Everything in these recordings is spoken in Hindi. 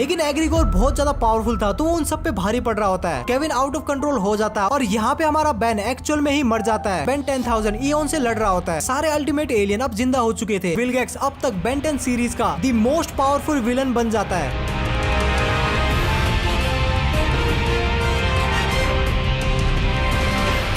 लेकिन एग्रीगोर बहुत ज्यादा पावरफुल था तो वो उन सब पे भारी पड़ रहा होता है। केविन आउट ऑफ कंट्रोल हो जाता है और यहाँ पे हमारा बेन एक्चुअल में ही मर जाता है। बेन 10,000 इयॉन से लड़ रहा होता है। सारे अल्टीमेट एलियन अब जिंदा हो चुके थे। विलगैक्स अब तक बेन 10 सीरीज का द मोस्ट पावरफुल विलन बन जाता है।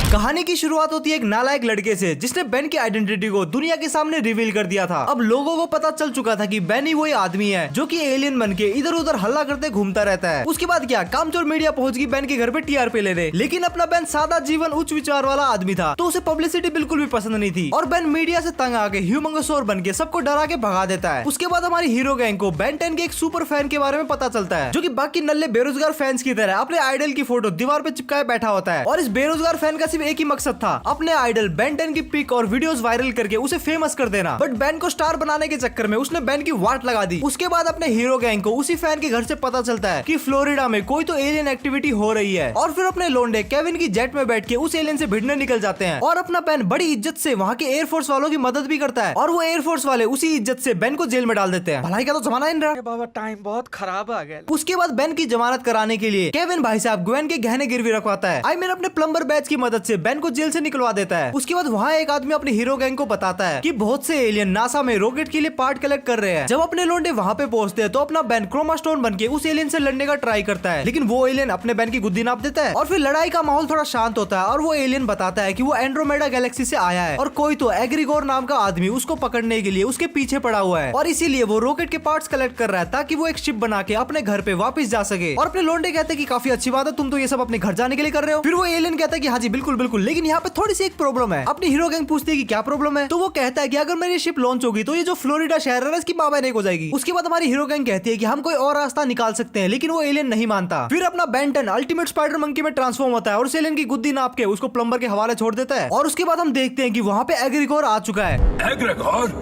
कहानी की शुरुआत होती है एक नालायक लड़के से जिसने बेन की आइडेंटिटी को दुनिया के सामने रिवील कर दिया था। अब लोगों को पता चल चुका था कि बेन ही वही आदमी है जो कि एलियन बन के इधर उधर हल्ला करते घूमता रहता है। उसके बाद क्या कामचोर मीडिया पहुंच गई बेन के घर पे टीआरपी लेने, लेकिन अपना बेन सादा जीवन उच्च विचार वाला आदमी था तो उसे पब्लिसिटी बिल्कुल भी पसंद नहीं थी और बेन मीडिया से तंग आके ह्यूमंगोसौर बन के सबको डरा के भगा देता है। उसके बाद हमारी हीरो गैंग को बेन 10 के एक सुपर फैन के बारे में पता चलता है जो कि बाकी नल्ले बेरोजगार फैंस की तरह अपने आइडल की फोटो दीवार पे चिपकाए बैठा होता है। और इस बेरोजगार फैन का सिर्फ एक ही मकसद था, अपने आइडल बेन 10 की पिक और वीडियोस वायरल करके उसे फेमस कर देना। बट बेन को स्टार बनाने के चक्कर में उसने बेन की वाट लगा दी। उसके बाद अपने हीरो गैंग को उसी फैन के घर से पता चलता है कि फ्लोरिडा में कोई तो एलियन एक्टिविटी हो रही है और फिर अपने लोंडे केविन की जेट में बैठ के उस एलियन से भिड़ने निकल जाते हैं। और अपना बेन बड़ी इज्जत से वहाँ के एयरफोर्स वालों की मदद भी करता है और वो एयरफोर्स वाले उसी इज्जत से बेन को जेल में डाल देते हैं। भलाई का तो जमाना इन रहा बाबा, टाइम बहुत खराब आ गया। उसके बाद बेन की जमानत कराने के लिए केविन भाई साहब ग्वेन के गहने गिरवी रखवाता है। आई मीन अपने प्लम्बर बैच की मदद से बेन को जेल से निकलवा देता है। उसके बाद वहाँ एक आदमी अपने हीरो गैंग को बताता है कि बहुत से एलियन नासा में रॉकेट के लिए पार्ट कलेक्ट कर रहे हैं। जब अपने लोंडे वहाँ पे पहुंचते हैं तो अपना बेन क्रोमा स्टोन बन के उस एलियन से लड़ने का ट्राई करता है, लेकिन वो एलियन अपने बेन की गुद्दी नाप देता है और फिर लड़ाई का माहौल थोड़ा शांत होता है और वो एलियन बताता है कि वो एंड्रोमेडा गैलेक्सी से आया है और कोई तो एग्रीगोर नाम का आदमी उसको पकड़ने के लिए उसके पीछे पड़ा हुआ है और इसीलिए वो रॉकेट के पार्ट्स कलेक्ट कर रहा है ताकि वो एक शिप बना के अपने घर पे वापस जा सके। और अपने लोंडे कहते हैं कि काफी अच्छी बात है, तुम तो ये सब अपने घर जाने के लिए कर रहे हो। फिर वो एलियन कहता है कि हाँ जी बिल्कुल बिल्कुल, लेकिन यहाँ पे थोड़ी सी एक प्रॉब्लम है। अपनी हीरो गैंग पूछती है कि क्या प्रॉब्लम है, तो वो कहता है कि अगर मेरी शिप लॉन्च होगी तो ये जो फ्लोरिडा शहर है इसकी बाबा हो जाएगी। उसके बाद हमारी हीरो गैंग कहती है कि हम कोई और रास्ता निकाल सकते हैं, लेकिन वो एलियन नहीं मानता। फिर अपना बेन 10 अल्टीमेट स्पाइडर मंकी में ट्रांसफॉर्म होता है और उस एलियन की गुद्दी नाप के उसको प्लम्बर के हवाले छोड़ देता है। और उसके बाद हम देखते हैं कि वहाँ पे एग्रीगोर आ चुका है। एग्रीगोर,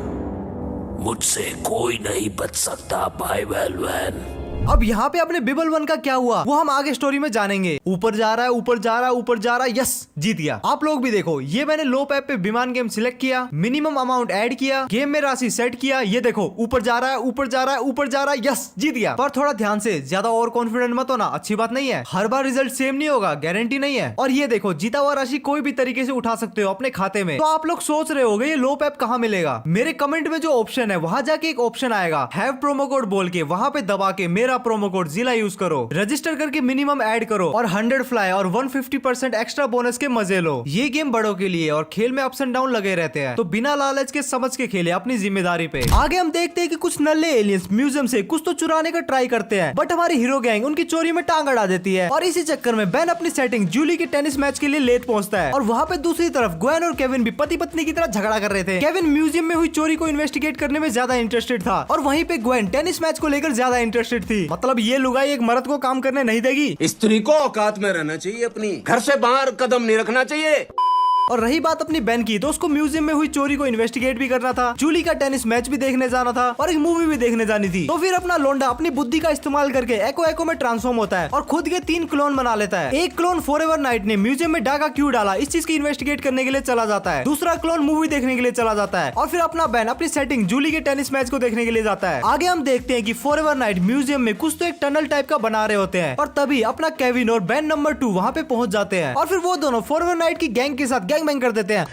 मुझसे कोई नहीं बच सकता भाई वेलवेन। अब यहाँ पे अपने बिबल वन का क्या हुआ वो हम आगे स्टोरी में जानेंगे। ऊपर जा रहा है, ऊपर जा रहा है, ऊपर जा रहा है, यस जीत गया। आप लोग भी देखो, ये मैंने लो पैप पे विमान गेम सिलेक्ट किया, मिनिमम अमाउंट ऐड किया, गेम में राशि सेट किया, ये देखो ऊपर जा रहा है, ऊपर जा रहा है, ऊपर जा रहा है, यस जीत गया। पर थोड़ा ध्यान से, ज्यादा ओवर कॉन्फिडेंट मत होना, अच्छी बात नहीं है। हर बार रिजल्ट सेम नहीं होगा, गारंटी नहीं है। और ये देखो जीता हुआ राशि कोई भी तरीके से उठा सकते हो अपने खाते में। तो आप लोग सोच रहे होगे ये लो पैप कहाँ मिलेगा। मेरे कमेंट में जो ऑप्शन है वहां जाके एक ऑप्शन आएगा हैव प्रोमो कोड बोल के, वहां पे दबा के मेरा प्रोमो कोड जिला यूज करो, रजिस्टर करके मिनिमम ऐड करो और 100 फ्लाई और 150% एक्स्ट्रा बोनस के मजे लो। ये गेम बड़ों के लिए और खेल में अप्स एंड डाउन लगे रहते हैं, तो बिना लालच के समझ के खेले अपनी जिम्मेदारी पे। आगे हम देखते हैं कि कुछ नल्ले एलियंस म्यूजियम से कुछ तो चुराने का ट्राई करते हैं, बट हमारी हीरो गैंग उनकी चोरी में टांग अड़ा देती है और इसी चक्कर में बेन अपनी सेटिंग जूली के टेनिस मैच के लिए लेट पहुंचता है। और वहाँ पे दूसरी तरफ ग्वेन और केविन भी पति पत्नी की तरह झगड़ा कर रहे थे। केविन म्यूजियम में हुई चोरी को इन्वेस्टिगेट करने में ज्यादा इंटरेस्टेड था और वहीं पे ग्वेन टेनिस मैच को लेकर ज्यादा इंटरेस्टेड थी। मतलब ये लुगाई एक मर्द को काम करने नहीं देगी। स्त्री को औकात में रहना चाहिए, अपनी घर से बाहर कदम नहीं रखना चाहिए। और रही बात अपनी बेन की, तो उसको म्यूजियम में हुई चोरी को इन्वेस्टिगेट भी करना था, जूली का टेनिस मैच भी देखने जाना था और एक मूवी भी देखने जानी थी। तो फिर अपना लोंडा अपनी बुद्धि का इस्तेमाल करके एको में ट्रांसफॉर्म होता है और खुद के 3 क्लोन बना लेता है। एक क्लोन फॉरएवर नाइट ने म्यूजियम में डाका क्यों डाला इस चीज की इन्वेस्टिगेट करने के लिए चला जाता है, दूसरा क्लोन मूवी देखने के लिए चला जाता है और फिर अपना बेन अपनी सेटिंग जूली के टेनिस मैच को देखने के लिए जाता है। आगे हम देखते हैं कि फॉरएवर नाइट म्यूजियम में कुछ तो एक टनल टाइप का बना रहे होते हैं और तभी अपना केविन और बेन नंबर 2 वहाँ पे पहुंच जाते हैं और फिर वो दोनों फॉरएवर नाइट की गैंग के साथ गैंग बैंग कर देते हैं।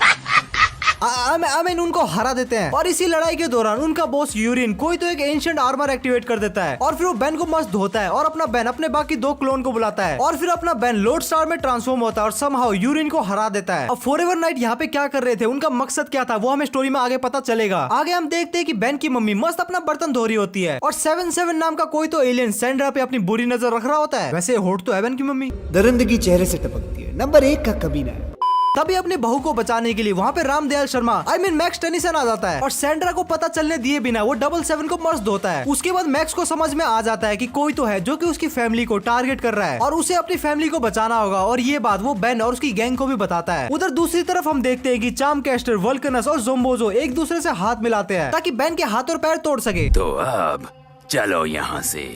आमीन उनको हरा देते हैं और इसी लड़ाई के दौरान उनका बॉस यूरिन कोई तो एक एंशिएंट आर्मर एक्टिवेट कर देता है और फिर वो बेन को मस्त धोता है और अपना बेन अपने बाकी 2 क्लोन को बुलाता है और फिर अपना बेन लोड स्टार में ट्रांसफॉर्म होता है और समहाउ यूरिन को हरा देता है। अब फॉरएवर नाइट यहाँ पे क्या कर रहे थे, उनका मकसद क्या था, वो हमें स्टोरी में आगे पता चलेगा। आगे हम देखते हैं कि बेन की मम्मी मस्त अपना बर्तन धो रही होती है और 7-7 नाम का कोई तो एलियन सैंड्रा पे अपनी बुरी नजर रख रहा होता है। वैसे होट तो है बेन की मम्मी, दरिंदगी चेहरे से टपकती है, नंबर 1 का कमीना है। तभी अपने बहू को बचाने के लिए वहाँ पे रामदयाल शर्मा मैक्स टेनिसन आ जाता है और सैंड्रा को पता चलने दिए बिना वो 7-7 को मस्त धोता है। उसके बाद मैक्स को समझ में आ जाता है कि कोई तो है जो कि उसकी फैमिली को टारगेट कर रहा है और उसे अपनी फैमिली को बचाना होगा और ये बात वो बेन और उसकी गैंग को भी बताता है। उधर दूसरी तरफ हम देखते हैं कि चार्म कैस्टर, वल्कनस और जोम्बोजो एक दूसरे से हाथ मिलाते हैं ताकि बेन के हाथ और पैर तोड़ सके। तो अब चलो यहाँ से।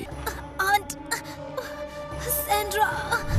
सेंड्रा।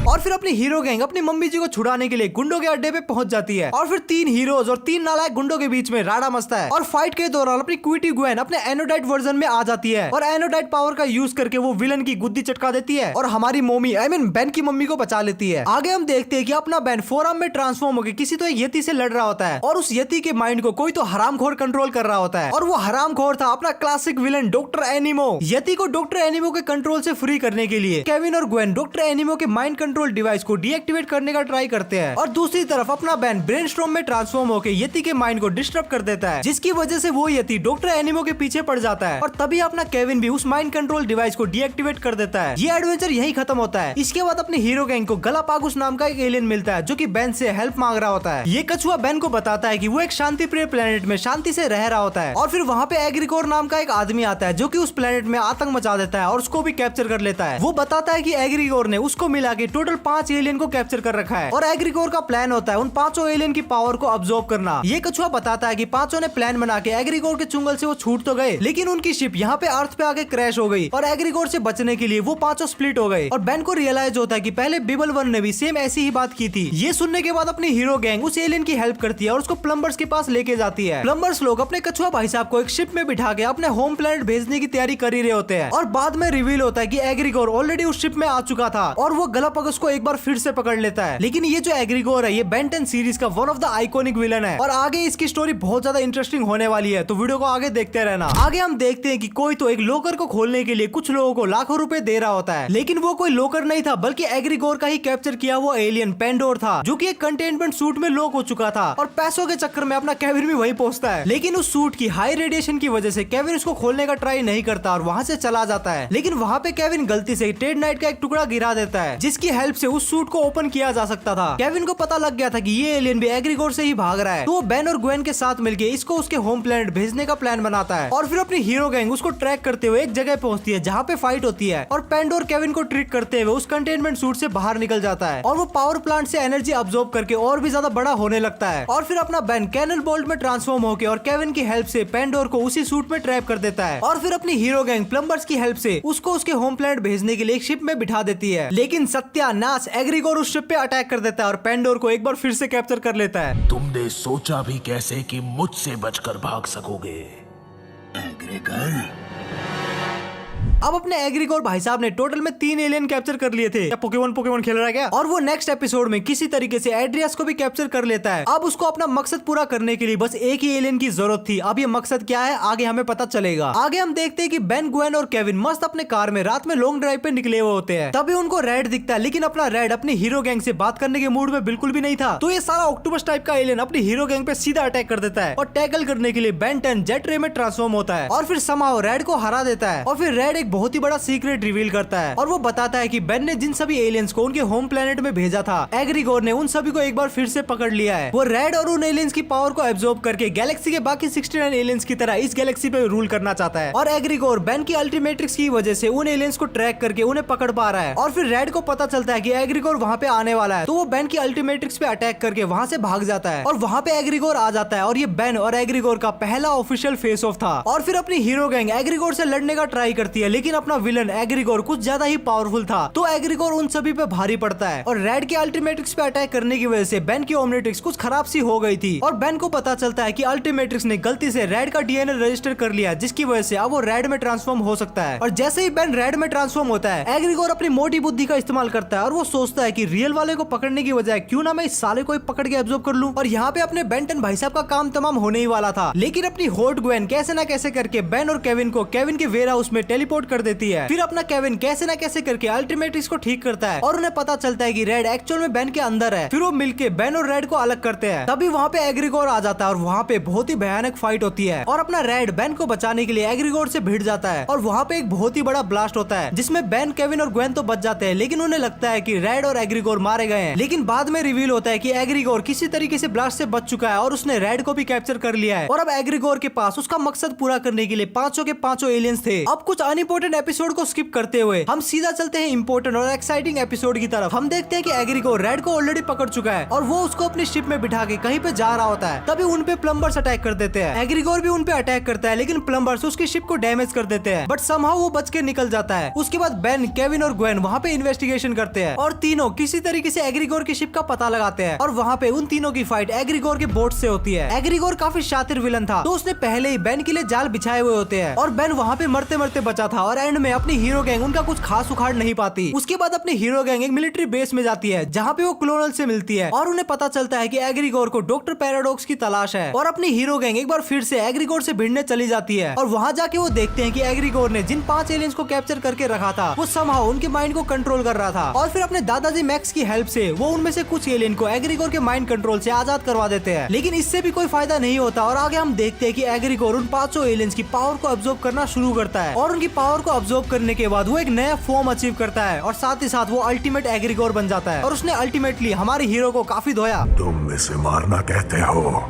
और फिर अपनी हीरो गैंग अपनी मम्मी जी को छुड़ाने के लिए गुंडों के अड्डे पे पहुंच जाती है और फिर 3 हीरोज और 3 नालायक गुंडों के बीच में राडा मचता है और फाइट के दौरान अपनी क्विटी ग्वेन अपने एनोडाइट वर्जन में आ जाती है और एनोडाइट पावर का यूज करके वो विलन की गुद्दी चटका देती है और हमारी मोमी बेन की मम्मी को बचा लेती है। आगे हम देखते हैं कि अपना बेन फोरम में ट्रांसफॉर्म होकर किसी तो एक यति से लड़ रहा होता है और उस यति के माइंड को कोई तो हरामखोर कंट्रोल कर रहा होता है और वो हरामखोर था अपना क्लासिक विलन डॉक्टर एनिमो। यति को डॉक्टर एनिमो के कंट्रोल से फ्री करने के लिए केविन और ग्वेन डॉक्टर एनिमो के माइंड कंट्रोल डिवाइस को डीएक्टिवेट करने का ट्राई करते हैं और दूसरी तरफ अपना बेन ब्रेनस्टॉर्म में ट्रांसफॉर्म होकर यति के माइंड को डिस्टर्ब कर देता है, जिसकी वजह से वो यति डॉक्टर एनिमो के पीछे पड़ जाता है और तभी अपना केविन भी उस माइंड कंट्रोल डिवाइस को डीएक्टिवेट कर देता है। ये एडवेंचर यही खत्म होता है। इसके बाद अपनी हीरो गैंग को गलापागोस नाम का एक एलियन मिलता है जो कि बेन से हेल्प मांग रहा होता है। ये कछुआ बेन को बताता है कि वो एक शांति प्रिय प्लेनेट में शांति से रह रहा होता है और फिर वहाँ पे एग्रीकोर नाम का एक आदमी आता है जो कि उस प्लेनेट में आतंक मचा देता है और उसको भी कैप्चर कर लेता है। वो बताता है कि एग्रीकोर ने उसको मिला के टोटल 5 एलियन को कैप्चर कर रखा है और एग्रीकोर का प्लान होता है उन 5 एलियन की पावर को अब्सॉर्ब करना। ये कछुआ बताता है कि 5 ने प्लान बना के एग्रीकोर के चुंगल से वो छूट तो गए लेकिन उनकी शिप यहाँ पे अर्थ पे आके क्रैश हो गई और एग्रीकोर से बचने के लिए वो 5 स्प्लिट हो गए और बेन को रियलाइज होता है कि पहले बिबल 1 ने भी सेम ऐसी ही बात की थी। ये सुनने के बाद अपनी हीरो गैंग उस एलियन की हेल्प करती है और उसको प्लम्बर्स के पास लेके जाती है। प्लम्बर्स लोग अपने कछुआ भाई साहब को एक शिप में बिठा के अपने होम प्लेनेट भेजने की तैयारी कर ही रहे होते हैं और बाद में रिवील होता है कि एग्रीकोर ऑलरेडी उस शिप में आ चुका था और वो गलापागोस को एक बार फिर से पकड़ लेता है। लेकिन ये जो एग्रीकोर है ये बेन 10 सीरीज का one of the iconic villain है और आगे इसकी स्टोरी बहुत ज्यादा इंटरेस्टिंग होने वाली है, तो वीडियो को आगे देखते रहना। आगे हम देखते हैं कि कोई तो एक लोकर को खोलने के लिए कुछ लोगों को लाखों रुपए दे रहा होता है, लेकिन वो कोई लोकर नहीं था बल्कि एग्रीकोर का ही कैप्चर किया हुआ एलियन पेंडोर था जो कि एक कंटेनमेंट सूट में लॉक हो चुका था और पैसों के चक्कर में अपना केविन भी वहीं पहुंचता है। लेकिन उस सूट की हाई रेडिएशन की वजह से केविन उसको खोलने का ट्राई नहीं करता और वहां से चला जाता है। लेकिन वहां पे केविन गलती से टेड नाइट का एक टुकड़ा गिरा देता है जिसकी हेल्प से उस सूट को ओपन किया जा सकता था। केविन को पता लग गया था कि ये एलियन भी एग्रीकोर से ही भाग रहा है, तो वो बेन और ग्वेन के साथ मिलके इसको उसके होम प्लेनेट भेजने का प्लान बनाता है और फिर अपनी हीरो गैंग उसको ट्रैक करते हुए एक जगह पहुंचती है जहाँ पे फाइट होती है और पेंडोर केविन को ट्रिक करते हुए उस कंटेनमेंट सूट से बाहर निकल जाता है और वो पावर प्लांट से एनर्जी अब्सॉर्ब करके और भी ज्यादा बड़ा होने लगता है और फिर अपना बेन कैनन बोल्ट में ट्रांसफॉर्म होकर और केविन की हेल्प से पेंडोर को उसी सूट में ट्रैप कर देता है और फिर अपनी हीरो गैंग प्लम्बर्स की हेल्प से उसको उसके होम प्लेनेट भेजने के लिए एक शिप में बिठा देती है। लेकिन सत्यानाश एग्रीकोर उस शिप पे अटैक कर देता है और पेंडोर को एक बार फिर से कैप्चर कर लेता है। तुमने सोचा भी कैसे कि मुझसे बचकर भाग सकोगे? अब अपने एग्रीकोर भाई साहब ने टोटल में 3 एलियन कैप्चर कर लिए थे। पोकेमोन खेल रहा है क्या? और वो नेक्स्ट एपिसोड में किसी तरीके से एड्रियास को भी कैप्चर कर लेता है। अब उसको अपना मकसद पूरा करने के लिए बस एक ही एलियन की जरूरत थी। अब ये मकसद क्या है आगे हमें पता चलेगा। आगे हम देखते हैं कि बेन, ग्वेन और केविन मस्त अपने कार में रात में लॉन्ग ड्राइव पे निकले हुए होते हैं। तभी उनको रेड दिखता है, लेकिन अपना रेड अपनी हीरो गैंग से बात करने के मूड में बिल्कुल भी नहीं था। तो ये सारा ऑक्टोपस टाइप का एलियन अपनी हीरो गैंग पे सीधा अटैक कर देता है और टैकल करने के लिए बेन 10 जेट रे में ट्रांसफॉर्म होता है और फिर समाओ रेड को हरा देता है और फिर रेड एक बहुत ही बड़ा सीक्रेट रिवील करता है और वो बताता है कि बेन ने जिन सभी एलियंस को उनके होम प्लेनेट में भेजा था एग्रीकोर ने उन सभी को एक बार फिर से पकड़ लिया है। वो रेड और उन एलियंस की पावर को एब्जॉर्ब करके गैलेक्सी के बाकी 69 एलियंस की तरह इस गैलेक्सी पे रूल करना चाहता है और एग्रीकोर बेन की अल्टीमेट्रिक्स की वजह से उन एलियंस को ट्रैक करके उन्हें पकड़ पा रहा है और फिर रेड को पता चलता है कि एग्रीकोर वहाँ पे आने वाला है, तो वो बेन की अल्टीमेट्रिक्स पे अटैक करके वहाँ से भाग जाता है और वहाँ पे एग्रीकोर आ जाता है और ये बेन और एग्रीकोर का पहला ऑफिशियल फेस ऑफ था। और फिर अपनी हीरो गैंग एग्रीकोर से लड़ने का ट्राई करती है, लेकिन अपना विलन एग्रीकोर कुछ ज्यादा ही पावरफुल था, तो एग्रीकोर उन सभी पे भारी पड़ता है और रेड के अल्टीमेट्रिक्स पे अटैक करने की वजह से बेन की ओमनिट्रिक्स कुछ खराब सी हो गई थी और बेन को पता चलता है कि अल्टीमेट्रिक्स ने गलती से रेड का डीएनए रजिस्टर कर लिया, जिसकी वजह से अब वो रेड में ट्रांसफॉर्म हो सकता है। और जैसे ही बेन रेड में ट्रांसफॉर्म होता है एग्रीकोर अपनी मोटी बुद्धि का इस्तेमाल करता है और वो सोचता है कि रियल वाले को पकड़ने की बजाय क्यों ना मैं इस साले को पकड़ के एब्जॉर्ब कर लूं। और यहाँ पे अपने बेन 10 भाई साहब का काम तमाम होने ही वाला था, लेकिन अपनी हॉट ग्वेन कैसे ना कैसे करके बेन और केविन को केविन के वेयर हाउस में टेलीपोर्ट कर देती है। फिर अपना केविन कैसे ना कैसे करके अल्टीमेट्रिक्स को ठीक करता है और उन्हें पता चलता है कि रेड एक्चुअल में बेन के अंदर है। फिर वो मिलके बेन और रेड को अलग करते हैं। तभी वहाँ पे एग्रीकोर आ जाता है और वहाँ पे बहुत ही भयानक फाइट होती है और अपना रेड बेन को बचाने के लिए एग्रीकोर से भिड़ जाता है और वहाँ पे एक बहुत ही बड़ा ब्लास्ट होता है जिसमें बेन, केविन और ग्वेन तो बच जाते हैं, लेकिन उन्हें लगता है कि रेड और एग्रीकोर मारे गए हैं। लेकिन बाद में रिवील होता है कि एग्रीकोर किसी तरीके से ब्लास्ट से बच चुका है और उसने रेड को भी कैप्चर कर लिया है और अब एग्रीकोर के पास उसका मकसद पूरा करने के लिए 5 के 5 एलियंस थे। अब कुछ अनइम्पोर्टेंट इम्पोर्टेंट एपिसोड को स्किप करते हुए हम सीधा चलते हैं इम्पोर्टेंट और एक्साइटिंग एपिसोड की तरफ। हम देखते हैं कि एग्रीगोर रेड को ऑलरेडी पकड़ चुका है और वो उसको अपनी शिप में बिठा के कहीं पे जा रहा होता है। तभी उन पे प्लम्बर्स अटैक कर देते हैं। एग्रीगोर भी उन पे अटैक करता है लेकिन प्लम्बर्स उसकी शिप को डैमेज कर देते हैं, बट समहाउ वो बच के निकल जाता है। उसके बाद बेन, केविन और ग्वेन वहाँ पे इन्वेस्टिगेशन करते हैं और तीनों किसी तरीके से एग्रीगोर की शिप का पता लगाते हैं और वहाँ पे उन तीनों की फाइट एग्रीगोर के बोट से होती है। एग्रीगोर काफी शातिर विलन था तो उसने पहले ही बेन के लिए जाल बिछाए हुए होते हैं और बेन वहाँ पे मरते मरते बचा था और एंड में अपनी हीरो गैंग उनका कुछ खास उखाड़ नहीं पाती। उसके बाद अपनी हीरो गैंग एक मिलिट्री बेस में जाती है जहाँ पे वो क्लोनल से मिलती है और उन्हें पता चलता है कि एग्रीगोर को डॉक्टर पैराडॉक्स की तलाश है और अपनी हीरो गैंग एक बार फिर से एग्रीगोर से भिड़ने चली जाती है और वहाँ जाके वो देखते हैं कि एग्रीगोर ने जिन 5 एलियंस को कैप्चर करके रखा था वो समहाउ उनके माइंड को कंट्रोल कर रहा था और फिर अपने दादाजी मैक्स की हेल्प से वो उनमें से कुछ एलियन को एग्रीगोर के माइंड कंट्रोल से आजाद करवा देते हैं। लेकिन इससे भी कोई फायदा नहीं होता और आगे हम देखते हैं कि एग्रीगोर उन 5 एलियंस की पावर को अब्सॉर्ब करना शुरू करता है और उनकी पावर को अब्सॉर्ब करने के बाद वो एक नया फॉर्म अचीव करता है और साथ ही साथ वो अल्टीमेट एग्रीगोर बन जाता है और उसने अल्टीमेटली हमारे हीरो को काफी धोया। तुम इसे मारना कहते हो